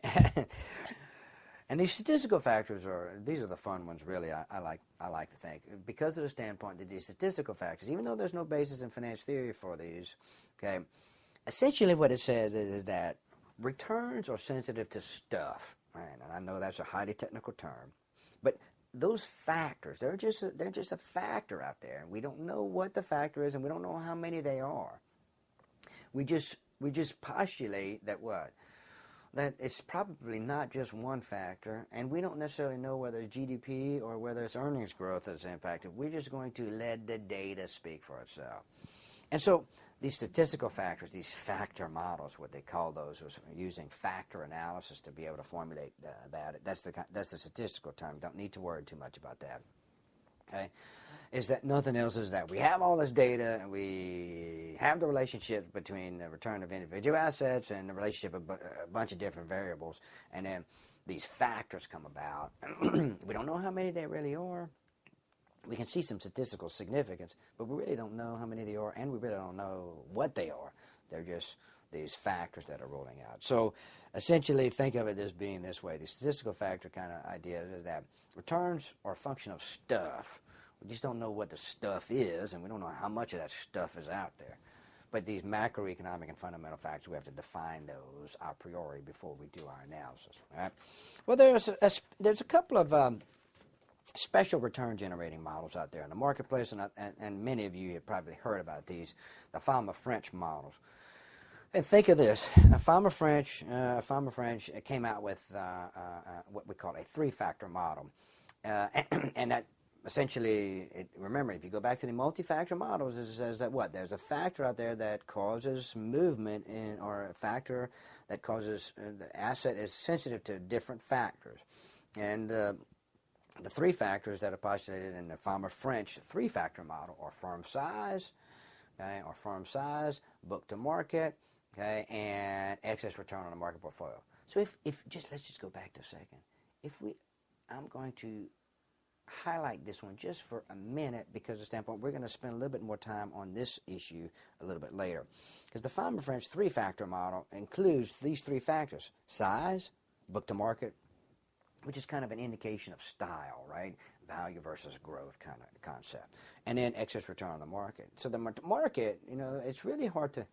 Speaker 1: And these statistical factors are the fun ones, really. I like to think, because of the standpoint that these statistical factors, even though there's no basis in financial theory for these, okay, essentially what it says is that returns are sensitive to stuff, and I know that's a highly technical term, but those factors, they're just a factor out there, and we don't know what the factor is, and we don't know how many they are. We just postulate that that it's probably not just one factor, and we don't necessarily know whether it's GDP or whether it's earnings growth that's impacted. We're just going to let the data speak for itself. And so these statistical factors, these factor models, what they call those, was using factor analysis to be able to formulate that. That's the statistical term. Don't need to worry too much about that. Okay, is that nothing else is that we have all this data and we have the relationships between the return of individual assets and the relationship of a bunch of different variables, and then these factors come about. We don't know how many they really are. We can see some statistical significance, but we really don't know how many they are, and we really don't know what they are. They're just these factors that are rolling out. So essentially, think of it as being this way. The statistical factor kind of idea is that returns are a function of stuff. We just don't know what the stuff is, and we don't know how much of that stuff is out there. But these macroeconomic and fundamental factors, we have to define those a priori before we do our analysis. Right? Well, there's a couple of special return generating models out there in the marketplace, and many of you have probably heard about these, the Fama-French models. And think of this: Fama-French came out with what we call a three-factor model, and that essentially, remember, if you go back to the multi-factor models, it says that there's a factor out there that causes movement or a factor that causes the asset is sensitive to different factors, and the three factors that are postulated in the Fama-French three-factor model are firm size, okay, or book to market, okay, and excess return on the market portfolio. So let's just go back to a second. I'm going to highlight this one just for a minute because of the standpoint we're going to spend a little bit more time on this issue a little bit later, because the Fama-French three-factor model includes these three factors: size, book to market, which is kind of an indication of style, right? Value versus growth kind of concept. And then excess return on the market. So the market, it's really hard to,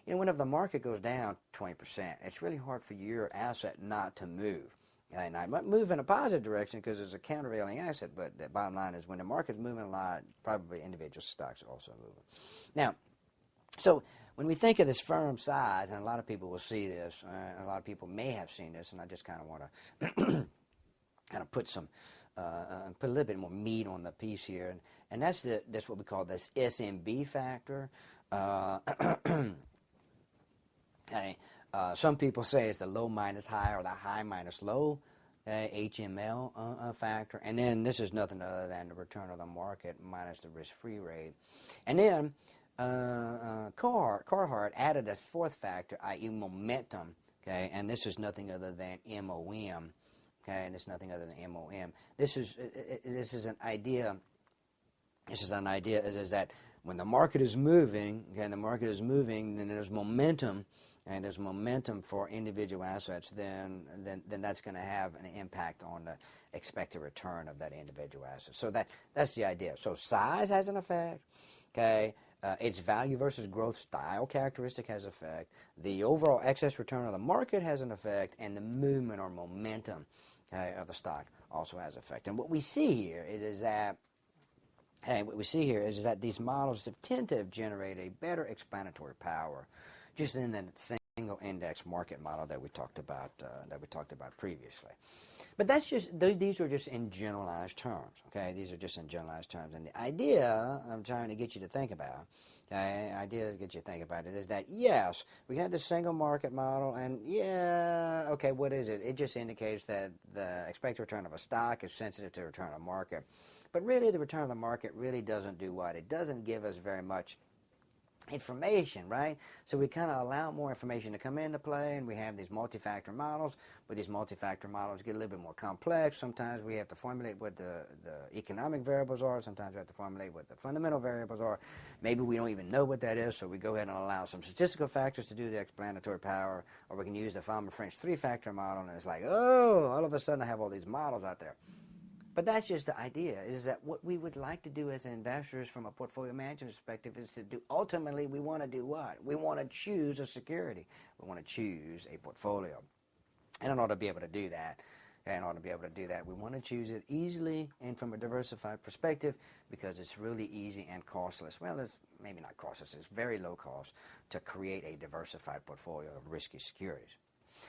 Speaker 1: whenever the market goes down 20%, it's really hard for your asset not to move. And I might move in a positive direction because it's a countervailing asset, but the bottom line is when the market's moving a lot, probably individual stocks are also moving. Now, so when we think of this firm size, and a lot of people will see this, a lot of people may have seen this, and I just kind of want to kind of put a little bit more meat on the piece here, and that's what we call this SMB factor. Okay. Some people say it's the low minus high or the high minus low, HML factor, and then this is nothing other than the return of the market minus the risk-free rate, and then Carhart added a fourth factor, i.e. momentum, okay, and this is nothing other than MOM. Okay, and it's nothing other than MOM. This is an idea. This is an idea is that when the market is moving, okay, then there's momentum, and there's momentum for individual assets. Then that's going to have an impact on the expected return of that individual asset. So that's the idea. So size has an effect. Okay. Its value versus growth style characteristic has effect. The overall excess return of the market has an effect, and the movement or momentum of the stock also has effect. And what we see here is that these models tend to generate a better explanatory power, just in that single index market model that we talked about previously. But that's just these are just in generalized terms. Okay, these are just in generalized terms, and the idea I'm trying to get you to think about. Is that yes, we have this single market model, and okay, what is it? It just indicates that the expected return of a stock is sensitive to the return of the market. But really, the return of the market really doesn't do what? It doesn't give us very much information, right? So we kind of allow more information to come into play, and we have these multi-factor models, but these multi-factor models get a little bit more complex. Sometimes we have to formulate what the economic variables are. Sometimes we have to formulate what the fundamental variables are. Maybe we don't even know what that is, so we go ahead and allow some statistical factors to do the explanatory power, or we can use the Fama-French three-factor model, and it's like, oh, all of a sudden I have all these models out there. But that's just the idea, is that what we would like to do as investors from a portfolio management perspective is to do, ultimately, we want to do what? We want to choose a security. We want to choose a portfolio. And in order to be able to do that, we want to choose it easily and from a diversified perspective because it's really easy and costless. Well, it's maybe not costless, it's very low cost to create a diversified portfolio of risky securities.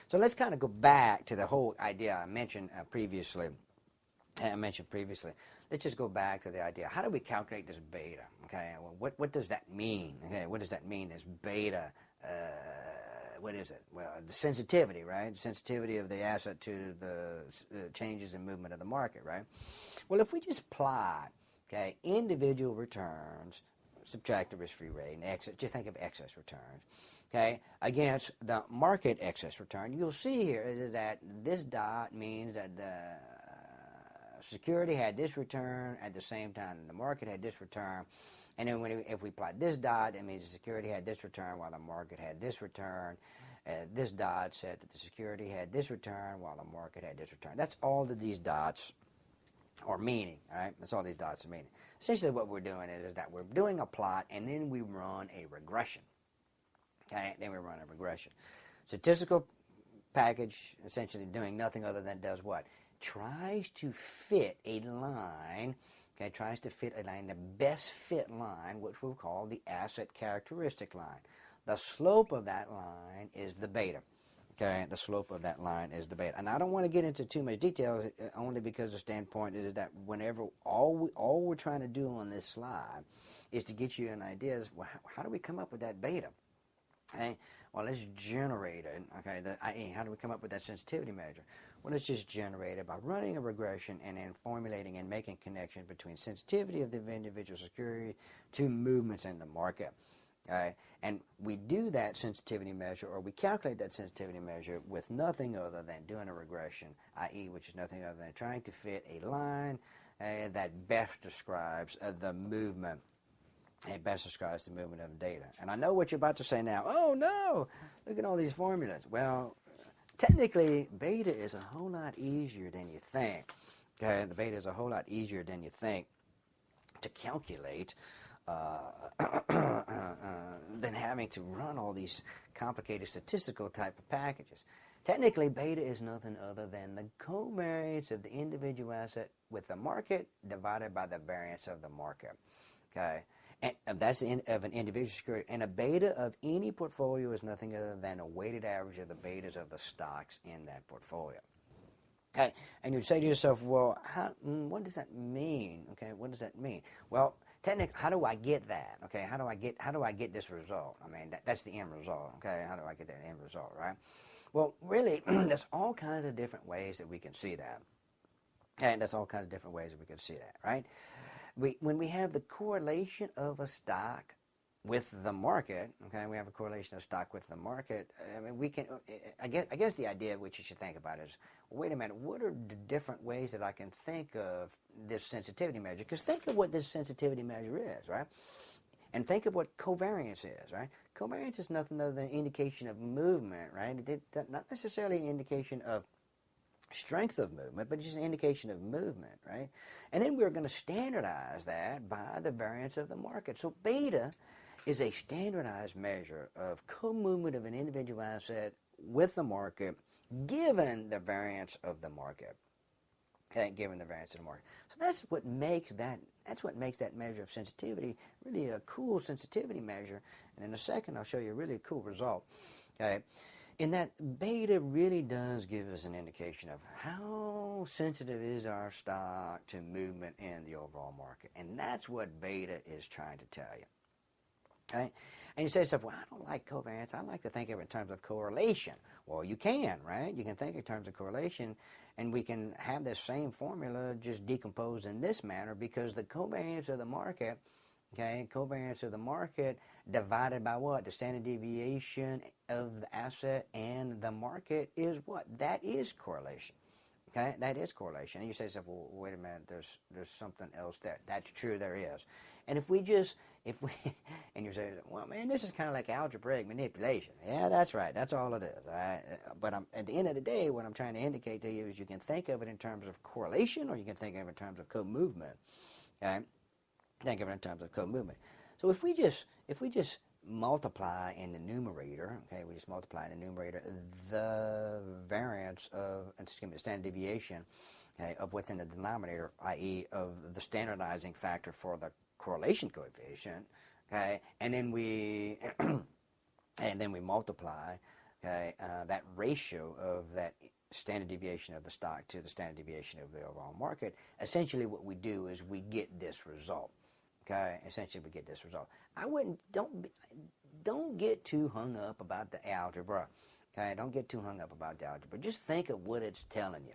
Speaker 1: So let's kind of go back to the whole idea I mentioned previously. Let's just go back to the idea. How do we calculate this beta? Okay, well, what does that mean? Okay, what does that mean, this beta? What is it? Well, the sensitivity, right? The sensitivity of the asset to the changes in movement of the market, right? Well, if we just plot, okay, individual returns, subtract the risk-free rate, and just think of excess returns, okay, against the market excess return, you'll see here is that this dot means that the security had this return at the same time the market had this return. And then if we plot this dot, that means the security had this return while the market had this return. This dot said that the security had this return while the market had this return. That's all that these dots are meaning, all right? That's all these dots are meaning. Essentially what we're doing is that we're doing a plot and then we run a regression, okay? Then we run a regression. Statistical package essentially doing nothing other than does what? Tries to fit a line, okay, the best fit line, which we'll call the asset characteristic line. The slope of that line is the beta, okay, the slope of that line is the beta. And I don't want to get into too much detail only because the standpoint is that whenever all we're trying to do on this slide is to get you an idea is, well, how do we come up with that beta? Okay, well, let's generate it, okay, how do we come up with that sensitivity measure? Well, let's just generate it by running a regression and then formulating and making connections between sensitivity of the individual security to movements in the market. Okay? And we do that sensitivity measure, or we calculate that sensitivity measure with nothing other than doing a regression, i.e., which is nothing other than trying to fit a line that best describes the movement. It best describes the movement of data. And I know what you're about to say now. Oh, no, look at all these formulas. Well, technically, beta is a whole lot easier than you think. Okay, the beta is a whole lot easier than you think to calculate than having to run all these complicated statistical type of packages. Technically, beta is nothing other than the covariance of the individual asset with the market divided by the variance of the market. Okay. And that's the end of an individual security. And a beta of any portfolio is nothing other than a weighted average of the betas of the stocks in that portfolio. Okay, and you'd say to yourself, well, what does that mean? Okay, what does that mean? Well, technically, how do I get that? Okay, how do I get this result? I mean, that's the end result. Okay, how do I get that end result? Right? Well, really, there's all kinds of different ways that we can see that. And there's all kinds of different ways that we can see that, right? When we have the correlation of a stock with the market, okay, we have a correlation of stock with the market. I mean, we can. I guess the idea which you should think about is, wait a minute, what are the different ways that I can think of this sensitivity measure? Because think of what this sensitivity measure is, right? And think of what covariance is, right? Covariance is nothing other than an indication of movement, right? Not necessarily an indication of strength of movement, but just an indication of movement, right? And then we're going to standardize that by the variance of the market. So beta is a standardized measure of co-movement of an individual asset with the market given the variance of the market. Okay, given the variance of the market. So that's what makes that measure of sensitivity really a cool sensitivity measure. And in a second I'll show you a really cool result. Okay. In that beta really does give us an indication of how sensitive is our stock to movement in the overall market. And that's what beta is trying to tell you. Okay? And you say to yourself, well, I don't like covariance. I like to think of it in terms of correlation. Well, you can, right? You can think in terms of correlation, and we can have this same formula just decomposed in this manner because the covariance of the market, okay, covariance of the market divided by what? The standard deviation of the asset and the market is what? That is correlation. Okay, that is correlation. And you say, well, wait a minute, there's something else there. That's true, there is. And if we, and you say, well, man, this is kind of like algebraic manipulation. Yeah, that's right. That's all it is. But at the end of the day, what I'm trying to indicate to you is you can think of it in terms of correlation, or you can think of it in terms of co-movement. Okay, think of it in terms of co-movement. So if we just multiply in the numerator, okay, we just multiply in the numerator the variance of, excuse me, the standard deviation, okay, of what's in the denominator, i.e. of the standardizing factor for the correlation coefficient, okay, and then we multiply, okay, that ratio of that standard deviation of the stock to the standard deviation of the overall market. Essentially, what we do is we get this result. Okay, essentially we get this result. Don't get too hung up about the algebra. Okay, don't get too hung up about the algebra. Just think of what it's telling you.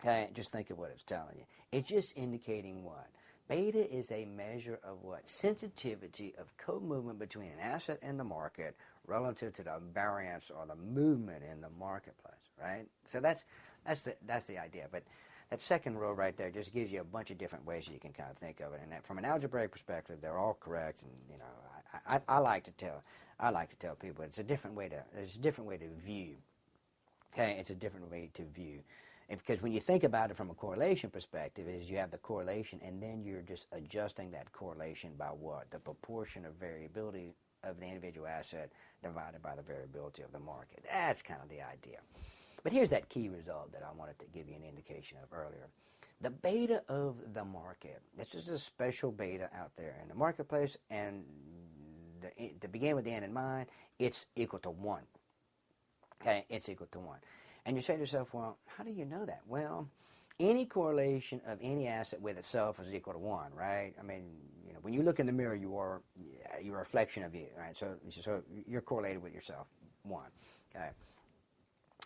Speaker 1: Okay, just think of what it's telling you. It's just indicating what? Beta is a measure of what? Sensitivity of co-movement between an asset and the market relative to the variance or the movement in the marketplace, right? So that's the idea. But that second row right there just gives you a bunch of different ways you can kind of think of it. And that from an algebraic perspective, they're all correct. And you know, I like to tell people it's a different way to view. Okay, it's a different way to view. Because when you think about it from a correlation perspective, is you have the correlation, and then you're just adjusting that correlation by what? The proportion of variability of the individual asset divided by the variability of the market. That's kind of the idea. But here's that key result that I wanted to give you an indication of earlier. The beta of the market. This is a special beta out there in the marketplace, and to begin with the end in mind, it's equal to 1. Okay, it's equal to 1. And you say to yourself, well, how do you know that? Well, any correlation of any asset with itself is equal to 1, right? I mean, you know, when you look in the mirror, you are a reflection of you, right? So you're correlated with yourself, 1. Okay.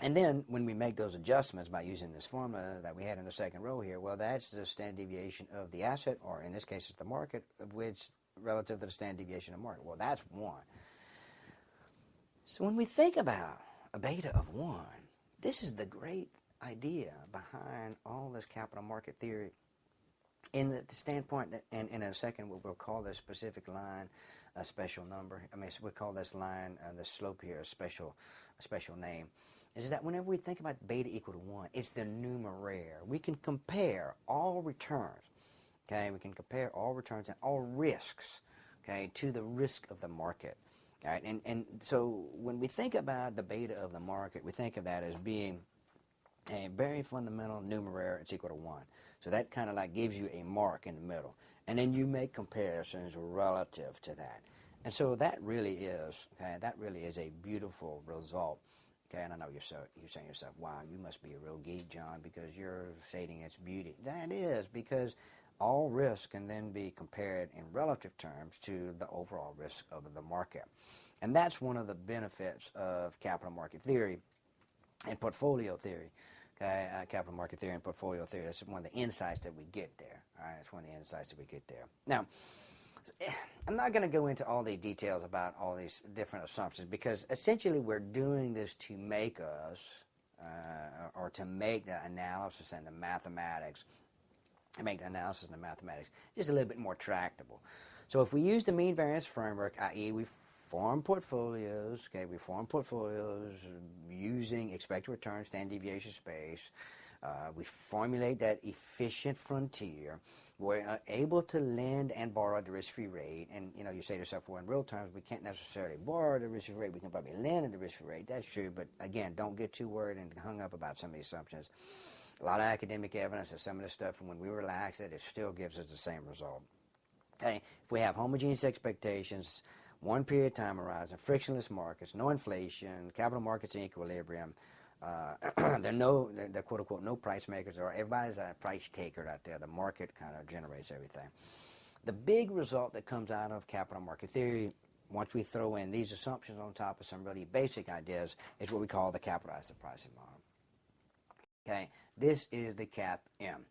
Speaker 1: And then when we make those adjustments by using this formula that we had in the second row here, well, that's the standard deviation of the asset, or in this case it's the market, which relative to the standard deviation of the market. Well, that's 1. So when we think about a beta of 1, this is the great idea behind all this capital market theory. In the standpoint, and in a second we'll call this specific line a special number. I mean, we'll call this line, the slope here, a special name. Is that whenever we think about beta equal to 1, it's the numeraire. We can compare all returns, okay? We can compare all returns and all risks, okay, to the risk of the market, all right? And so when we think about the beta of the market, we think of that as being a very fundamental numeraire. It's equal to 1. So that kind of like gives you a mark in the middle. And then you make comparisons relative to that. And so that really is, okay, that really is a beautiful result. Okay, and I know you're saying to yourself, wow, you must be a real geek, John, because you're stating its beauty. That is because all risk can then be compared in relative terms to the overall risk of the market. And that's one of the benefits of capital market theory and portfolio theory. Okay, capital market theory and portfolio theory. That's one of the insights that we get there. All right, it's one of the insights that we get there. Now, I'm not going to go into all the details about all these different assumptions, because essentially we're doing this to make us, or to make the analysis and the mathematics, just a little bit more tractable. So if we use the mean variance framework, i.e. we form portfolios, okay, we form portfolios using expected return, standard deviation space. We formulate that efficient frontier. We're able to lend and borrow at the risk-free rate. And, you know, you say to yourself, well, in real terms, we can't necessarily borrow at the risk-free rate. We can probably lend at the risk-free rate. That's true. But, again, don't get too worried and hung up about some of these assumptions. A lot of academic evidence of some of this stuff, and when we relax it, it still gives us the same result. Okay? If we have homogeneous expectations, one period of time horizon, frictionless markets, no inflation, capital markets in equilibrium, they're quote-unquote no price makers, or everybody's a price taker out there. The market kind of generates everything. The big result that comes out of capital market theory, once we throw in these assumptions on top of some really basic ideas, is what we call the capital asset pricing model. Okay, this is the CAP-M.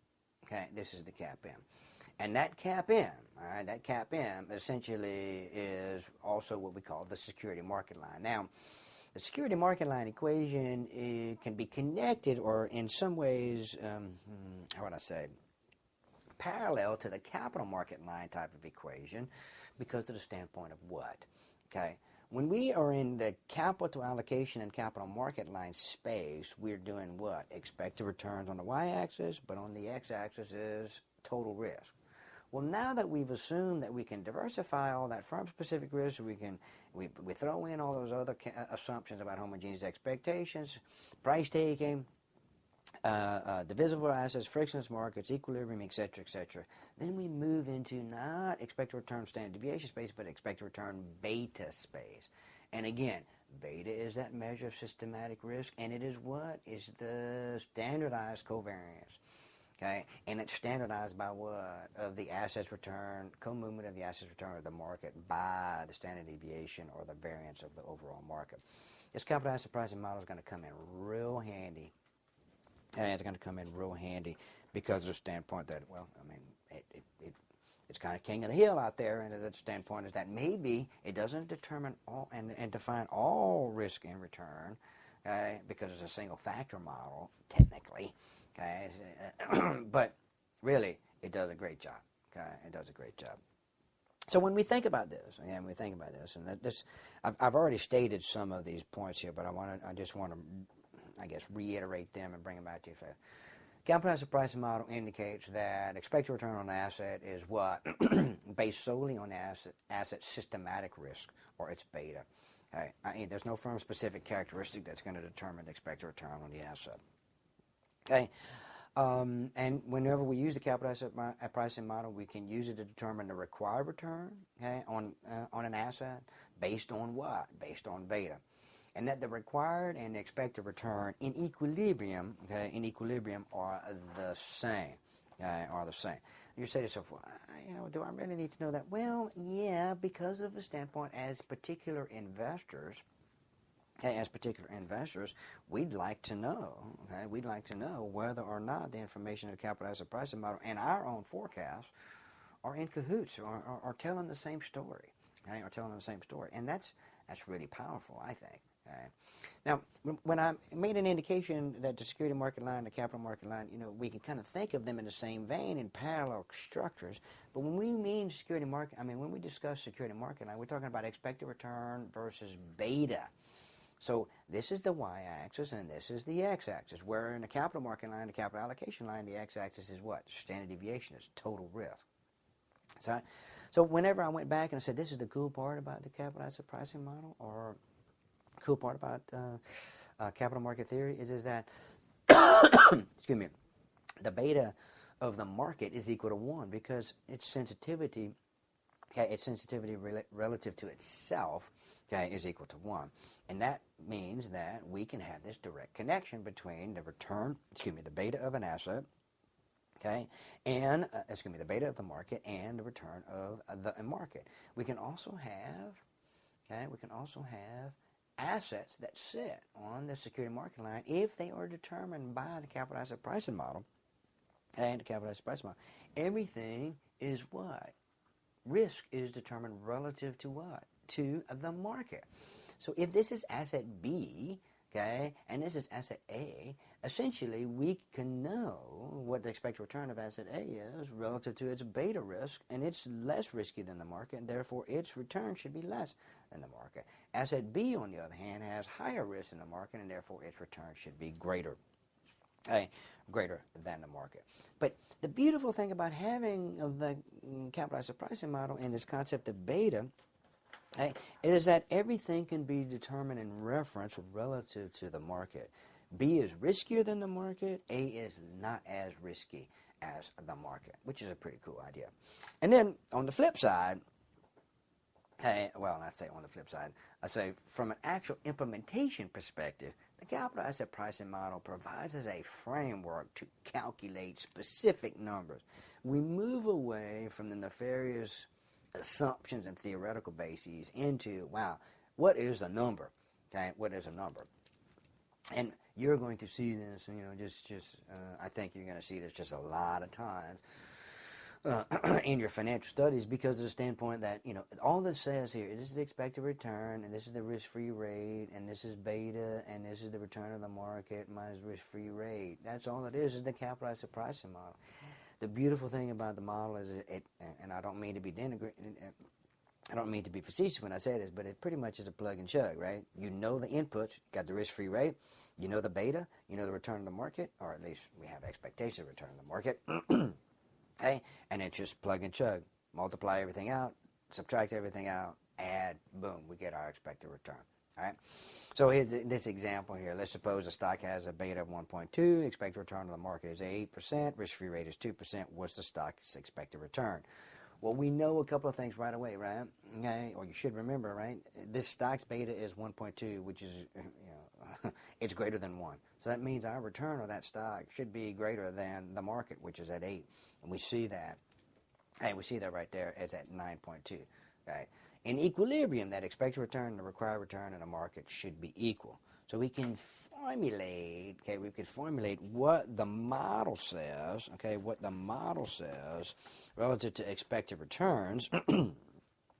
Speaker 1: Okay, this is the CAP-M. And that CAP-M, all right, that CAP-M essentially is also what we call the security market line. Now, the security market line equation can be connected, or in some ways, how would I say, parallel to the capital market line type of equation, because of the standpoint of what? Okay. When we are in the capital allocation and capital market line space, we're doing what? Expected returns on the y-axis, but on the x-axis is total risk. Well, now that we've assumed that we can diversify all that firm-specific risk, we throw in all those other assumptions about homogeneous expectations, price taking, divisible assets, frictionless markets, equilibrium, etc., etc. Then we move into not expected return standard deviation space, but expected return beta space. And again, beta is that measure of systematic risk, and it is what? Is the standardized covariance. Okay, and it's standardized by what? Of the assets return, co-movement of the assets return of the market by the standard deviation or the variance of the overall market. This capital asset pricing model is going to come in real handy. And it's going to come in real handy because of the standpoint that, well, I mean, it's kind of king of the hill out there, and the standpoint is that maybe it doesn't determine all and define all risk and return, because it's a single factor model, technically, okay, but really, it does a great job, okay, it does a great job. So when we think about this, and I've already stated some of these points here, but I just want to, I guess, reiterate them and bring them back to you. So, capital asset pricing model indicates that expected return on an asset is what? Based solely on the asset systematic risk, or its beta. Okay? There's no firm-specific characteristic that's going to determine the expected return on the asset. Okay? And whenever we use the capital asset pricing model, we can use it to determine the required return, okay, on an asset based on what? Based on beta. And that the required and the expected return in equilibrium, okay, are the same, okay, are the same. You say to yourself, well, do I really need to know that? Well, yeah, because of the standpoint as particular investors, we'd like to know, okay, we'd like to know whether or not the information of the capital asset pricing model and our own forecasts are in cahoots, or are telling the same story, okay, are telling the same story. And that's really powerful, I think. Now, when I made an indication that the security market line, the capital market line, we can kind of think of them in the same vein, in parallel structures. But when we mean security market, when we discuss security market line, we're talking about expected return versus beta. So this is the y-axis and this is the x-axis. Where in the capital market line, the capital allocation line, the x-axis is what? Standard deviation, is total risk. So whenever I went back and I said, this is the cool part about the capital asset pricing model, or cool part about capital market theory is that, excuse me, the beta of the market is equal to 1 because its sensitivity, okay, relative to itself, okay, is equal to 1. And that means that we can have this direct connection between the the beta of an asset, okay, and, the beta of the market and the return of the market. We can also have, assets that sit on the security market line if they are determined by the capital asset pricing model and the capital asset pricing model. Everything is what? Risk is determined relative to what? To the market. So if this is asset B, okay, and this is asset A, essentially we can know what the expected return of asset A is relative to its beta risk, and it's less risky than the market, and therefore its return should be less than the market. Asset B, on the other hand, has higher risk than the market, and therefore its return should be greater than the market. But the beautiful thing about having the capital asset pricing model and this concept of beta, it is that everything can be determined in reference relative to the market. B is riskier than the market. A is not as risky as the market, which is a pretty cool idea. And then on the flip side, I say from an actual implementation perspective, the capital asset pricing model provides us a framework to calculate specific numbers. We move away from the nefarious assumptions and theoretical bases into, wow, what is a number? Okay, what is a number? And you're going to see this, I think you're going to see this just a lot of times in your financial studies, because of the standpoint that, all this says here, this is the expected return, and this is the risk-free rate, and this is beta, and this is the return of the market minus risk-free rate. That's all it is the capitalized pricing model. The beautiful thing about the model is and I don't mean to be I don't mean to be facetious when I say this, but it pretty much is a plug and chug, right? You know the inputs, got the risk-free rate, you know the beta, you know the return of the market, or at least we have expectations of return of the market. Okay? And it's just plug and chug. Multiply everything out, subtract everything out, add, boom, we get our expected return. All right? So here's this example here. Let's suppose a stock has a beta of 1.2, expected return on the market is 8%, risk-free rate is 2%. What's the stock's expected return? Well, we know a couple of things right away, right? Okay, or you should remember, right? This stock's beta is 1.2, which is, it's greater than 1. So that means our return of that stock should be greater than the market, which is at 8. And we see that. Hey, we see that right there as at 9.2. Okay. In equilibrium, that expected return and the required return in the market should be equal. So we can formulate, what the model says, relative to expected returns, and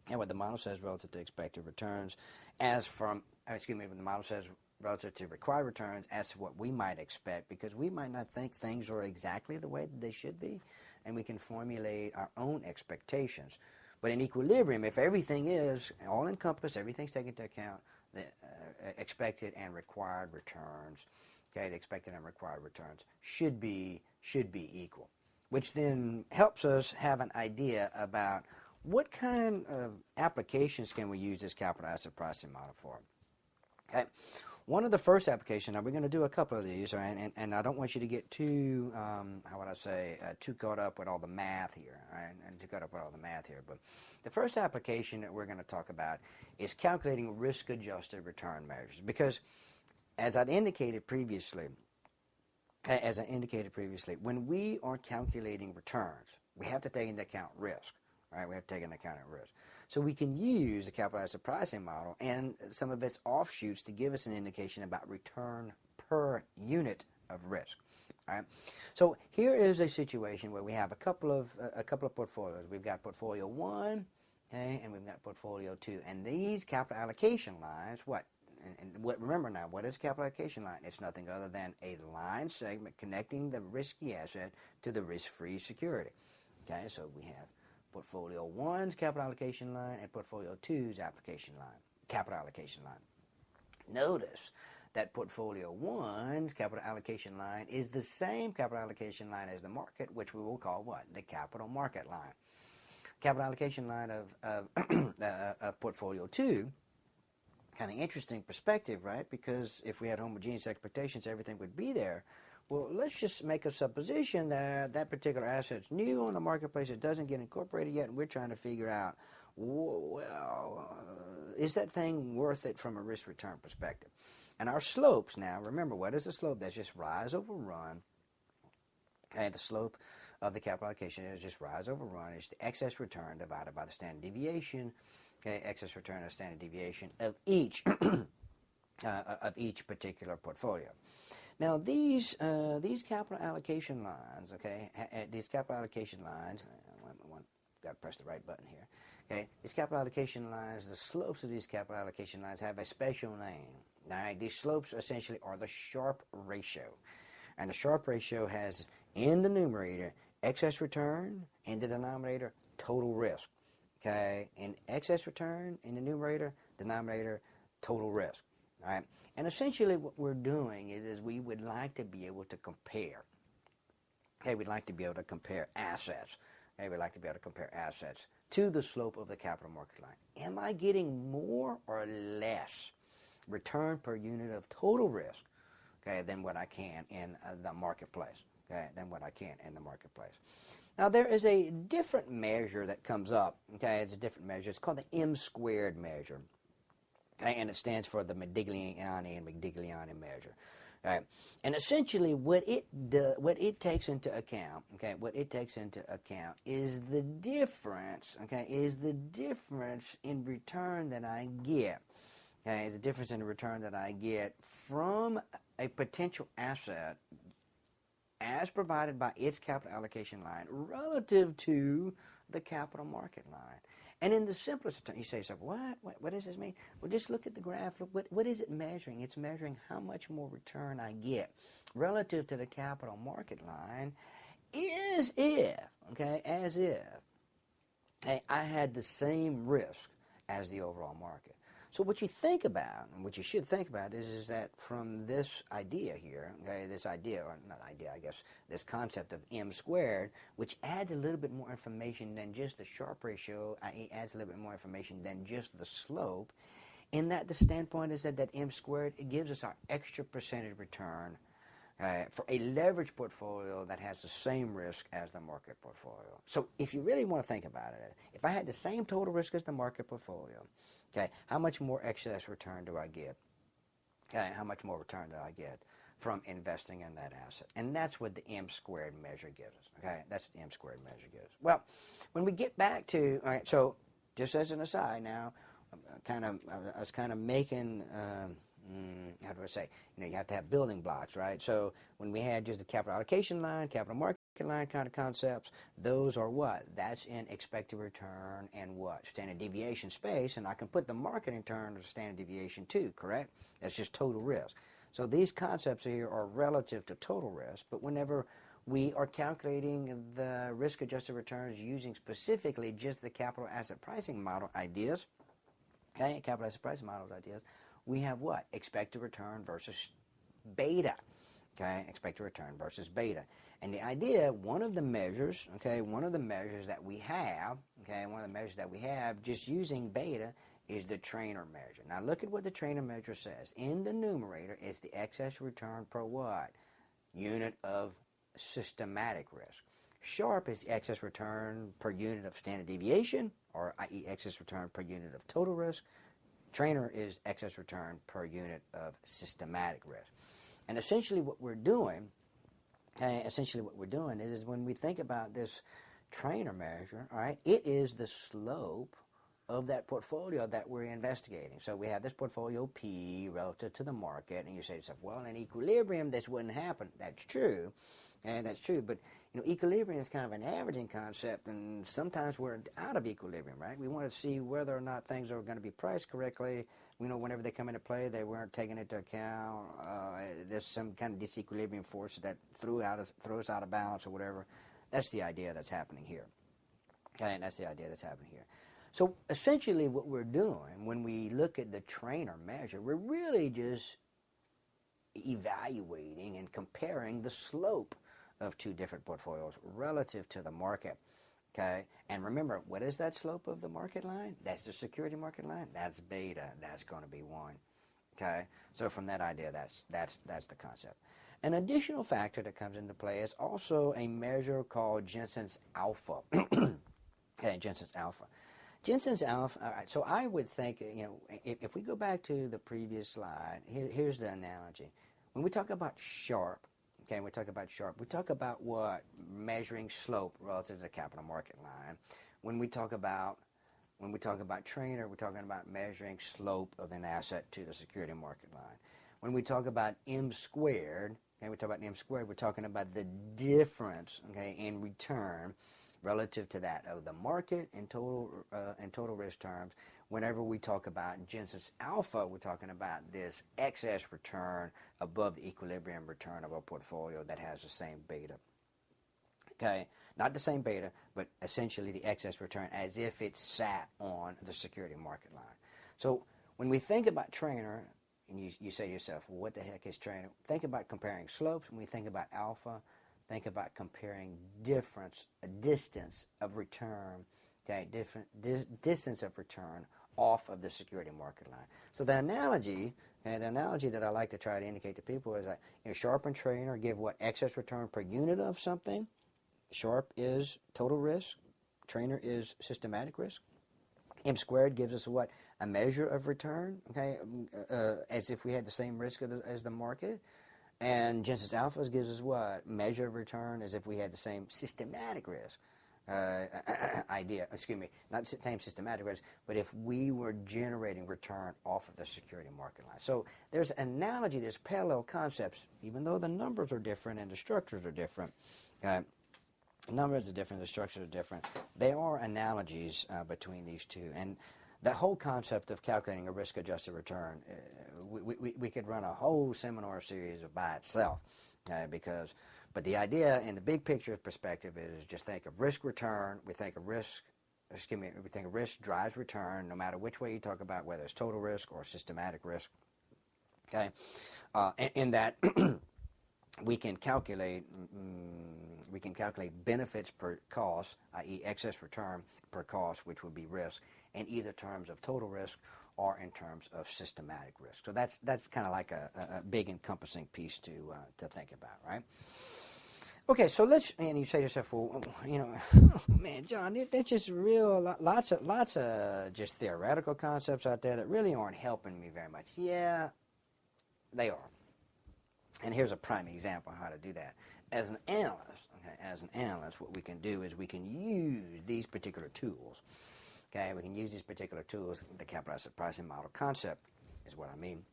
Speaker 1: what the model says relative to expected returns what the model says relative to required returns as to what we might expect, because we might not think things are exactly the way that they should be, and we can formulate our own expectations. But in equilibrium, if everything is all-encompassed, everything's taken into account, the expected and required returns, the expected and required returns should be equal, which then helps us have an idea about what kind of applications can we use this capital asset pricing model for. Okay. One of the first applications, now we're going to do a couple of these, right? And I don't want you to get too, too caught up with all the math here, right? But the first application that we're going to talk about is calculating risk-adjusted return measures. Because as I indicated previously, when we are calculating returns, we have to take into account risk, right? We have to take into account risk. So we can use the capital asset pricing model and some of its offshoots to give us an indication about return per unit of risk. All right. So here is a situation where we have a couple of portfolios. We've got portfolio 1, okay, and we've got portfolio 2. And these capital allocation lines, remember now, what is capital allocation line? It's nothing other than a line segment connecting the risky asset to the risk-free security. Okay, so we have Portfolio 1's capital allocation line and Portfolio 2's capital allocation line. Notice that Portfolio 1's capital allocation line is the same capital allocation line as the market, which we will call what? The capital market line. Capital allocation line of Portfolio 2, kind of interesting perspective, right? Because if we had homogeneous expectations, everything would be there. Well, let's just make a supposition that that particular asset's new on the marketplace. It doesn't get incorporated yet, and we're trying to figure out, is that thing worth it from a risk-return perspective? And our slopes now, remember, what is a slope? That's just rise over run. And the slope of the capital allocation is just rise over run. It's the excess return divided by the standard deviation. Okay, excess return of standard deviation of each particular portfolio. Now these capital allocation lines, okay, got to press the right button here. Okay, these capital allocation lines, the slopes of these capital allocation lines have a special name. All right, these slopes essentially are the Sharpe ratio, and the Sharpe ratio has in the numerator excess return, in the denominator total risk. Okay, in excess return in the numerator, denominator total risk. All right, and essentially what we're doing is we would like to be able to compare. Okay, we'd like to be able to compare assets. Okay, we'd like to be able to compare assets to the slope of the capital market line. Am I getting more or less return per unit of total risk, okay, than what I can in the marketplace? Okay, Now there is a different measure that comes up. Okay, it's a different measure. It's called the M-squared measure. And it stands for the Modigliani measure. All right. And essentially what it takes into account, is the difference, in return that I get. Okay, is the difference in the return that I get from a potential asset as provided by its capital allocation line relative to the capital market line. And in the simplest terms, you say to yourself, what does this mean? Well, just look at the graph. Look, what is it measuring? It's measuring how much more return I get relative to the capital market line as if I had the same risk as the overall market. So what you think about, and what you should think about is that from this idea here, this idea, or not idea, I guess, this concept of m squared, which adds a little bit more information than just the Sharpe ratio, i.e. adds a little bit more information than just the slope, in that the standpoint is that m squared, it gives us our extra percentage return for a leveraged portfolio that has the same risk as the market portfolio. So if you really want to think about it, if I had the same total risk as the market portfolio, how much more excess return do I get? How much more return do I get from investing in that asset? And that's what the m squared measure gives us. That's what the m squared measure gives us. Well, when we get back to, all right, so just as an aside now, I was kind of making, how do I say, you have to have building blocks, right? So when we had just the capital allocation line, capital market line kind of concepts, those are what? That's in expected return and what? Standard deviation space, and I can put the market in terms of standard deviation too, correct? That's just total risk. So these concepts here are relative to total risk, but whenever we are calculating the risk-adjusted returns using specifically just the capital asset pricing model ideas, capital asset pricing models ideas, we have what? Expected return versus beta. Expected return versus beta. And the idea, one of the measures that we have, just using beta is the Trainer measure. Now look at what the Trainer measure says. In the numerator is the excess return per what? Unit of systematic risk. Sharpe is the excess return per unit of standard deviation, or i.e. excess return per unit of total risk. Trainer is excess return per unit of systematic risk. And essentially what we're doing is when we think about this Trainer measure, all right, it is the slope of that portfolio that we're investigating. So we have this portfolio P relative to the market, and you say to yourself, well, in equilibrium, this wouldn't happen. That's true, and that's true, but equilibrium is kind of an averaging concept, and sometimes we're out of equilibrium, right? We want to see whether or not things are going to be priced correctly. Whenever they come into play, they weren't taking into account there's some kind of disequilibrium force that threw us out of balance or whatever. That's the idea that's happening here. And that's the idea that's happening here. So essentially what we're doing when we look at the Trainer measure, we're really just evaluating and comparing the slope of two different portfolios relative to the market. And remember, what is that slope of the market line? That's the security market line. That's beta. That's going to be 1. So from that idea, that's the concept. An additional factor that comes into play is also a measure called Jensen's alpha. Jensen's alpha. Jensen's alpha. All right. So I would think, if we go back to the previous slide, here's the analogy. When we talk about Sharpe, we talk about what? Measuring slope relative to the capital market line. When we talk about Trainer, we're talking about measuring slope of an asset to the security market line. When we talk about m squared, we're talking about the difference, in return relative to that of the market in total risk terms. Whenever we talk about Jensen's alpha, we're talking about this excess return above the equilibrium return of a portfolio that has the same beta. Not the same beta, but essentially the excess return as if it sat on the security market line. So when we think about Trainer, and you say to yourself, well, what the heck is Trainer? Think about comparing slopes. When we think about alpha, think about comparing distance of return, distance of return off of the security market line. So the analogy that I like to try to indicate to people is that Sharpe and Trainer give what? Excess return per unit of something. Sharpe is total risk. Trainer is systematic risk. M squared gives us what? A measure of return, as if we had the same risk as the market. And Jensen's alpha gives us what? Measure of return as if we had the same systematic risk. idea, excuse me, not the same systematic risk, but if we were generating return off of the security market line. So there's analogy, there's parallel concepts, even though the numbers are different and the structures are different. Numbers are different, the structures are different. There are analogies between these two. And the whole concept of calculating a risk-adjusted return, we could run a whole seminar series by itself but the idea in the big picture perspective is just think of risk return. We think of risk drives return no matter which way you talk about, whether it's total risk or systematic risk. Okay, in that we can calculate benefits per cost, i.e. excess return per cost, which would be risk, in either terms of total risk or in terms of systematic risk. So that's kind of like a big encompassing piece to think about, right? Okay, so and you say to yourself, well, man, John, that's just lots of just theoretical concepts out there that really aren't helping me very much. Yeah, they are. And here's a prime example of how to do that. As an analyst, what we can do is we can use these particular tools. Okay, we can use these particular tools, the capital asset pricing model concept is what I mean,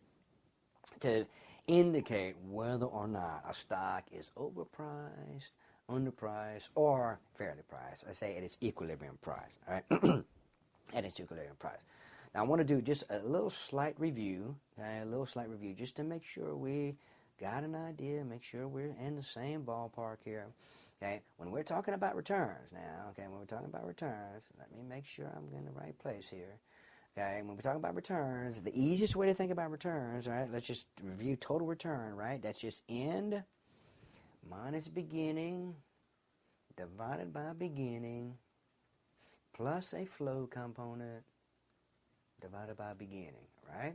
Speaker 1: to indicate whether or not a stock is overpriced, underpriced, or fairly priced. I say at its equilibrium price, all right? At its equilibrium price. Now I want to do just a little slight review, okay? Just to make sure we got an idea, make sure we're in the same ballpark here. Okay, when we're talking about returns now, let me make sure I'm in the right place here. Okay, when we're talking about returns, the easiest way to think about returns, all right, let's just review total return, right? That's just end minus beginning divided by beginning plus a flow component divided by beginning, right?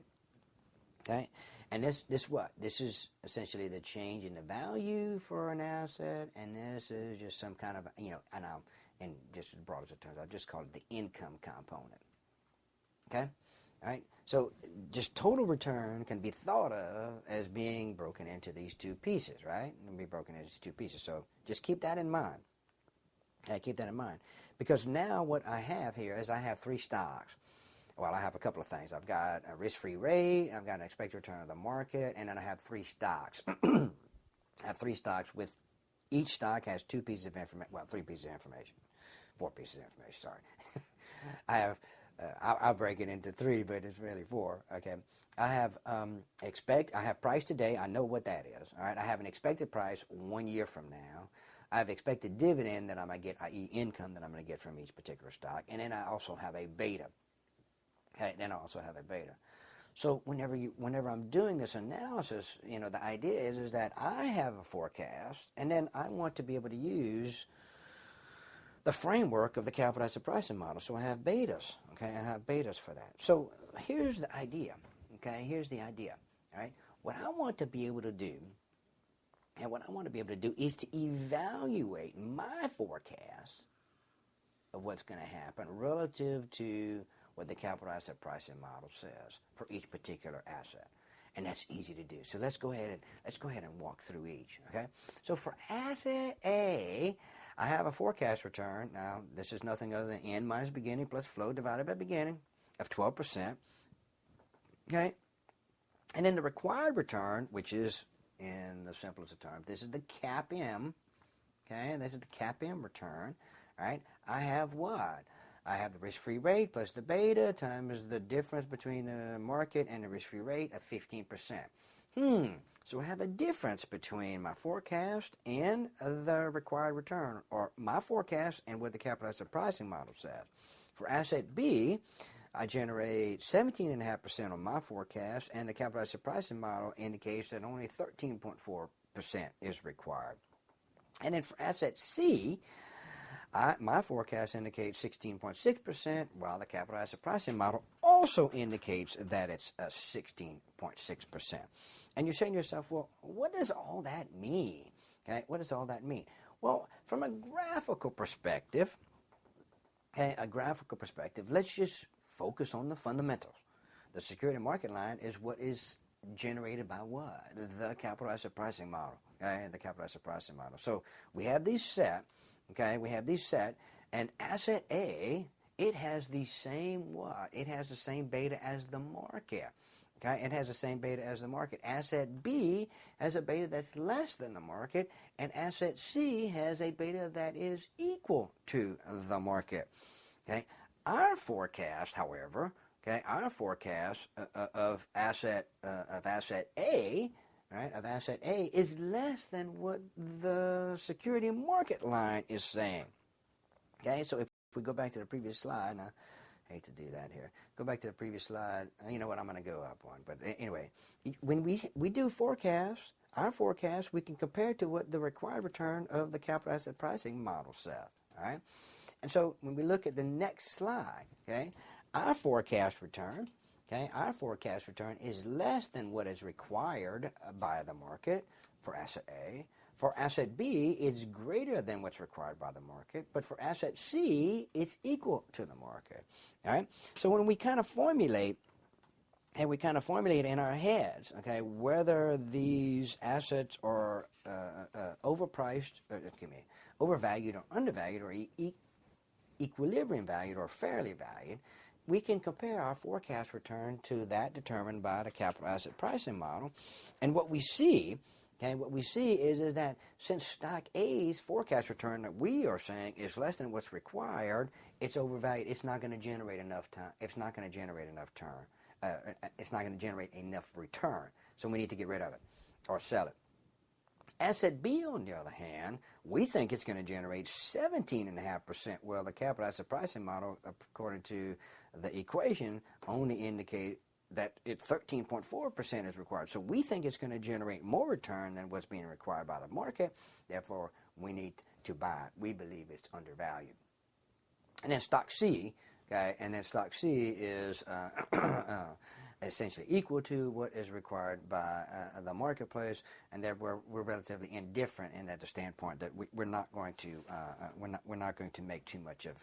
Speaker 1: Okay, and this what? This is essentially the change in the value for an asset, and this is just some kind of, and just as broad as it turns out, I'll just call it the income component. Okay, all right. So just total return can be thought of as being broken into these two pieces, right? It can be broken into these two pieces. So just keep that in mind. Keep that in mind, because now what I have here is I have three stocks. Well, I have a couple of things. I've got a risk-free rate, I've got an expected return of the market, and then I have three stocks. I have three stocks with each stock has two pieces of information. Well, three pieces of information. Four pieces of information, sorry. I have, I'll break it into three, but it's really four, okay. I have I have price today. I know what that is, all right. I have an expected price 1 year from now. I have expected dividend that I might get, i.e. income that I'm going to get from each particular stock. And then I also have a beta. Okay, then I also have a beta. So whenever I'm doing this analysis, the idea is that I have a forecast, and then I want to be able to use the framework of the capital asset pricing model. So I have betas. Okay, I have betas for that. So here's the idea. Okay, here's the idea. All right, what I want to be able to do, is to evaluate my forecast of what's going to happen relative to what the capital asset pricing model says for each particular asset. And that's easy to do. So let's go ahead and walk through each, okay? So for asset A, I have a forecast return. Now, this is nothing other than end minus beginning plus flow divided by beginning of 12%, okay? And then the required return, which is, in the simplest of terms, this is the cap M, okay? This is the cap M return, all right? I have what? I have the risk-free rate plus the beta times the difference between the market and the risk-free rate of 15%. So I have a difference between my forecast and the required return, or my forecast and what the capital asset pricing model says. For asset B, I generate 17.5% on my forecast, and the capital asset pricing model indicates that only 13.4% is required. And then for asset C, my forecast indicates 16.6%, while the capital asset pricing model also indicates that it's 16.6%. And you're saying to yourself, well, what does all that mean? Okay, what does all that mean? Well, from a graphical perspective, let's just focus on the fundamentals. The security market line is what is generated by what? The capital asset pricing model. Okay, the capital asset pricing model. So we have these set. Okay, we have these set, And asset A, it has the same what? It has the same beta as the market. Okay, it has the same beta as the market. Asset B has a beta that's less than the market, and asset C has a beta that is equal to the market. Okay, our forecast, however, our forecast of asset A, right, of asset A is less than what the security market line is saying. Okay, so if we go back to the previous slide, now, I hate to do that here. Go back to the previous slide. You know what? I'm going to go up one. But anyway, when we do forecasts, our forecast, we can compare it to what the required return of the capital asset pricing model said. All right. And so when we look at the next slide, okay, our forecast return is less than what is required by the market for asset A. For asset B, it's greater than what's required by the market, but for asset C, it's equal to the market. All right. So when we kind of formulate, and we kind of formulate in our heads, okay, whether these assets are overpriced, overvalued or undervalued, or equilibrium valued or fairly valued, we can compare our forecast return to that determined by the capital asset pricing model, and what we see. Okay, what we see is that since stock A's forecast return that we are saying is less than what's required, it's overvalued. It's not going to generate enough time. It's not going to generate enough it's not going to generate enough return. So we need to get rid of it or sell it. Asset B, on the other hand, we think it's going to generate 17.5%. Well, the capital asset pricing model, according to the equation, only indicate that 13.4% is required. So we think it's going to generate more return than what's being required by the market. Therefore, we need to buy it. We believe it's undervalued. And then stock C, okay, is essentially equal to what is required by the marketplace, and therefore we're relatively indifferent in that the standpoint that we're not going to make too much of.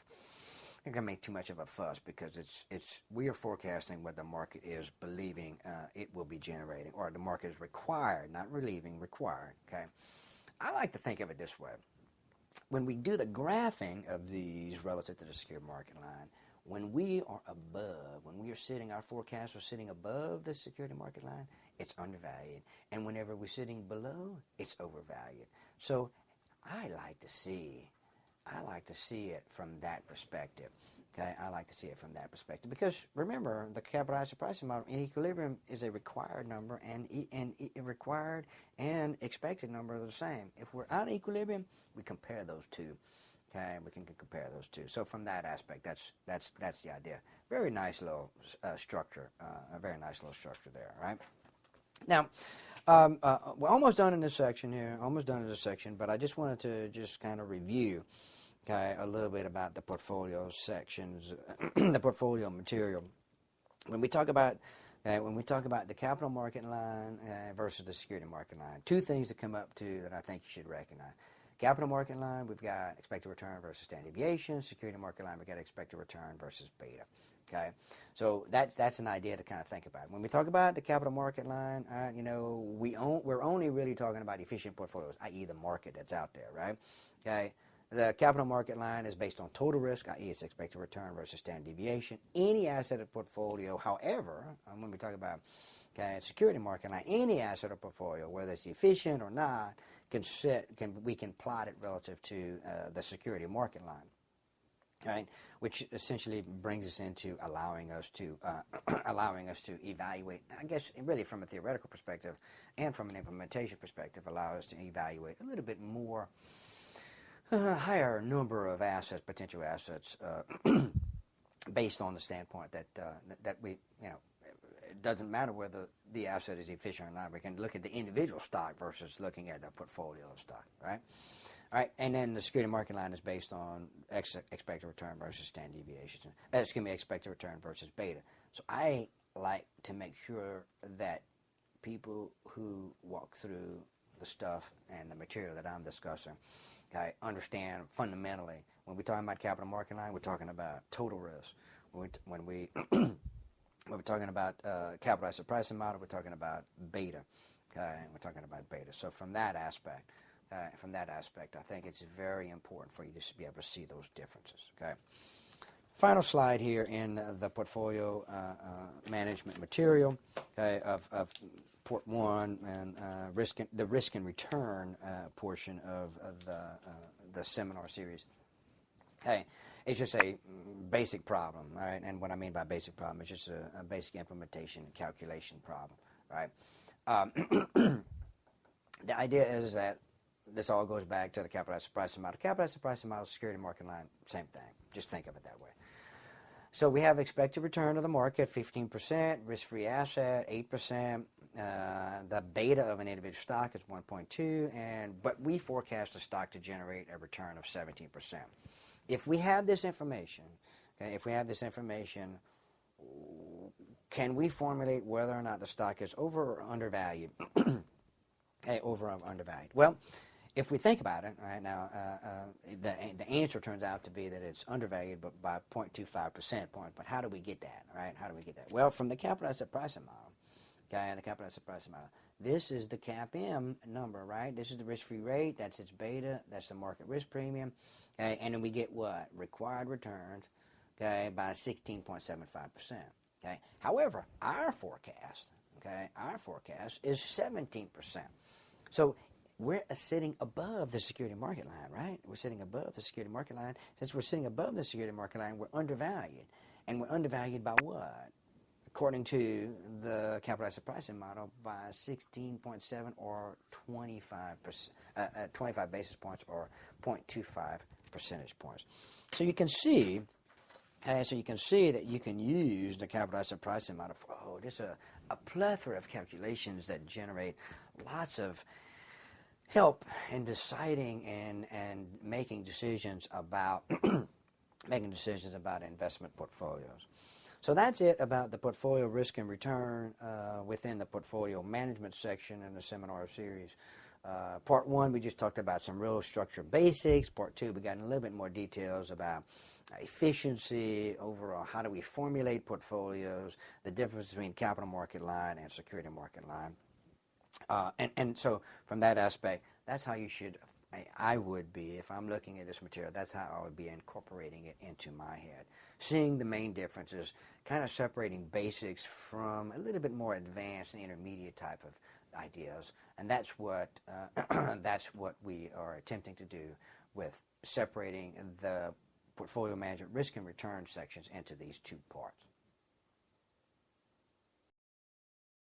Speaker 1: I'm going to make too much of a fuss because we are forecasting what the market is believing it will be generating, or the market is required, not relieving, required. Okay, I like to think of it this way: when we do the graphing of these relative to the security market line, when we are above, when we are sitting, our forecasts are sitting above the security market line, it's undervalued, and whenever we're sitting below, it's overvalued. So I like to see it from that perspective. Okay, I like to see it from that perspective because remember, the capital asset pricing model in equilibrium is a required number, and required and expected number are the same. If we're out of equilibrium, we compare those two. Okay, we can compare those two. So from that aspect, that's the idea. Very nice little structure. A very nice little structure there. Right. Now. We're almost done in this section here, but I just wanted to just kind of review, okay, a little bit about the portfolio sections, the portfolio material. When we talk about the capital market line versus the security market line, two things that come up to that I think you should recognize. Capital market line, we've got expected return versus standard deviation. Security market line, we've got expected return versus beta. Okay, so that's an idea to kind of think about. When we talk about the capital market line, we're only really talking about efficient portfolios, i.e. the market that's out there, right? Okay, the capital market line is based on total risk, i.e. it's expected return versus standard deviation. Any asset or portfolio, however, when we talk about security market line, any asset or portfolio, whether it's efficient or not, we can plot it relative to the security market line. Right, which essentially brings us into allowing us to evaluate. I guess really from a theoretical perspective and from an implementation perspective, allow us to evaluate a little bit more higher number of assets, potential assets, based on the standpoint that we it doesn't matter whether the asset is efficient or not. We can look at the individual stock versus looking at a portfolio of stock. Right. All right, and then the security market line is based on expected return versus standard deviation. Expected return versus beta. So I like to make sure that people who walk through the stuff and the material that I'm discussing, understand fundamentally when we're talking about capital market line, we're talking about total risk. When we're talking about capital asset pricing model, we're talking about beta. Okay, we're talking about beta. So from that aspect. from that aspect, I think it's very important for you to be able to see those differences. Okay. Final slide here in the portfolio management material, okay, of Port 1 and the risk and return portion of the seminar series. Hey, it's just a basic problem, right? And what I mean by basic problem is just a basic implementation and calculation problem, right? The idea is that this all goes back to the capital asset pricing model. Capital asset pricing model, security market line, same thing. Just think of it that way. So we have expected return of the market, 15%, risk-free asset, 8%. The beta of an individual stock is 1.2, but we forecast the stock to generate a return of 17%. If we have this information, okay, can we formulate whether or not the stock is over or undervalued? Over or undervalued. Well, if we think about it, right now, the answer turns out to be that it's undervalued, but by 0.25 percentage point. But how do we get that, right? How do we get that? Well, from the capital asset pricing model, okay, the capital asset pricing model, this is the CAPM number, right? This is the risk-free rate. That's its beta. That's the market risk premium, okay? And then we get what? Required returns, okay, by 16.75%, okay? However, our forecast is 17%. So we're sitting above the security market line, right? We're sitting above the security market line. Since we're sitting above the security market line, we're undervalued. And we're undervalued by what? According to the capital asset pricing model, by 16.7 or 25 basis points or 0.25 percentage points. So you can see, that you can use the capital asset pricing model for just a plethora of calculations that generate lots of help in deciding and making decisions about investment portfolios. So that's it about the portfolio risk and return within the portfolio management section in the seminar series. Part 1, we just talked about some real structure basics. Part 2, we got in a little bit more details about efficiency, overall, how do we formulate portfolios, the difference between capital market line and security market line. And so from that aspect, that's how I would be, if I'm looking at this material, that's how I would be incorporating it into my head. Seeing the main differences, kind of separating basics from a little bit more advanced and intermediate type of ideas. And that's what we are attempting to do with separating the portfolio management risk and return sections into these two parts.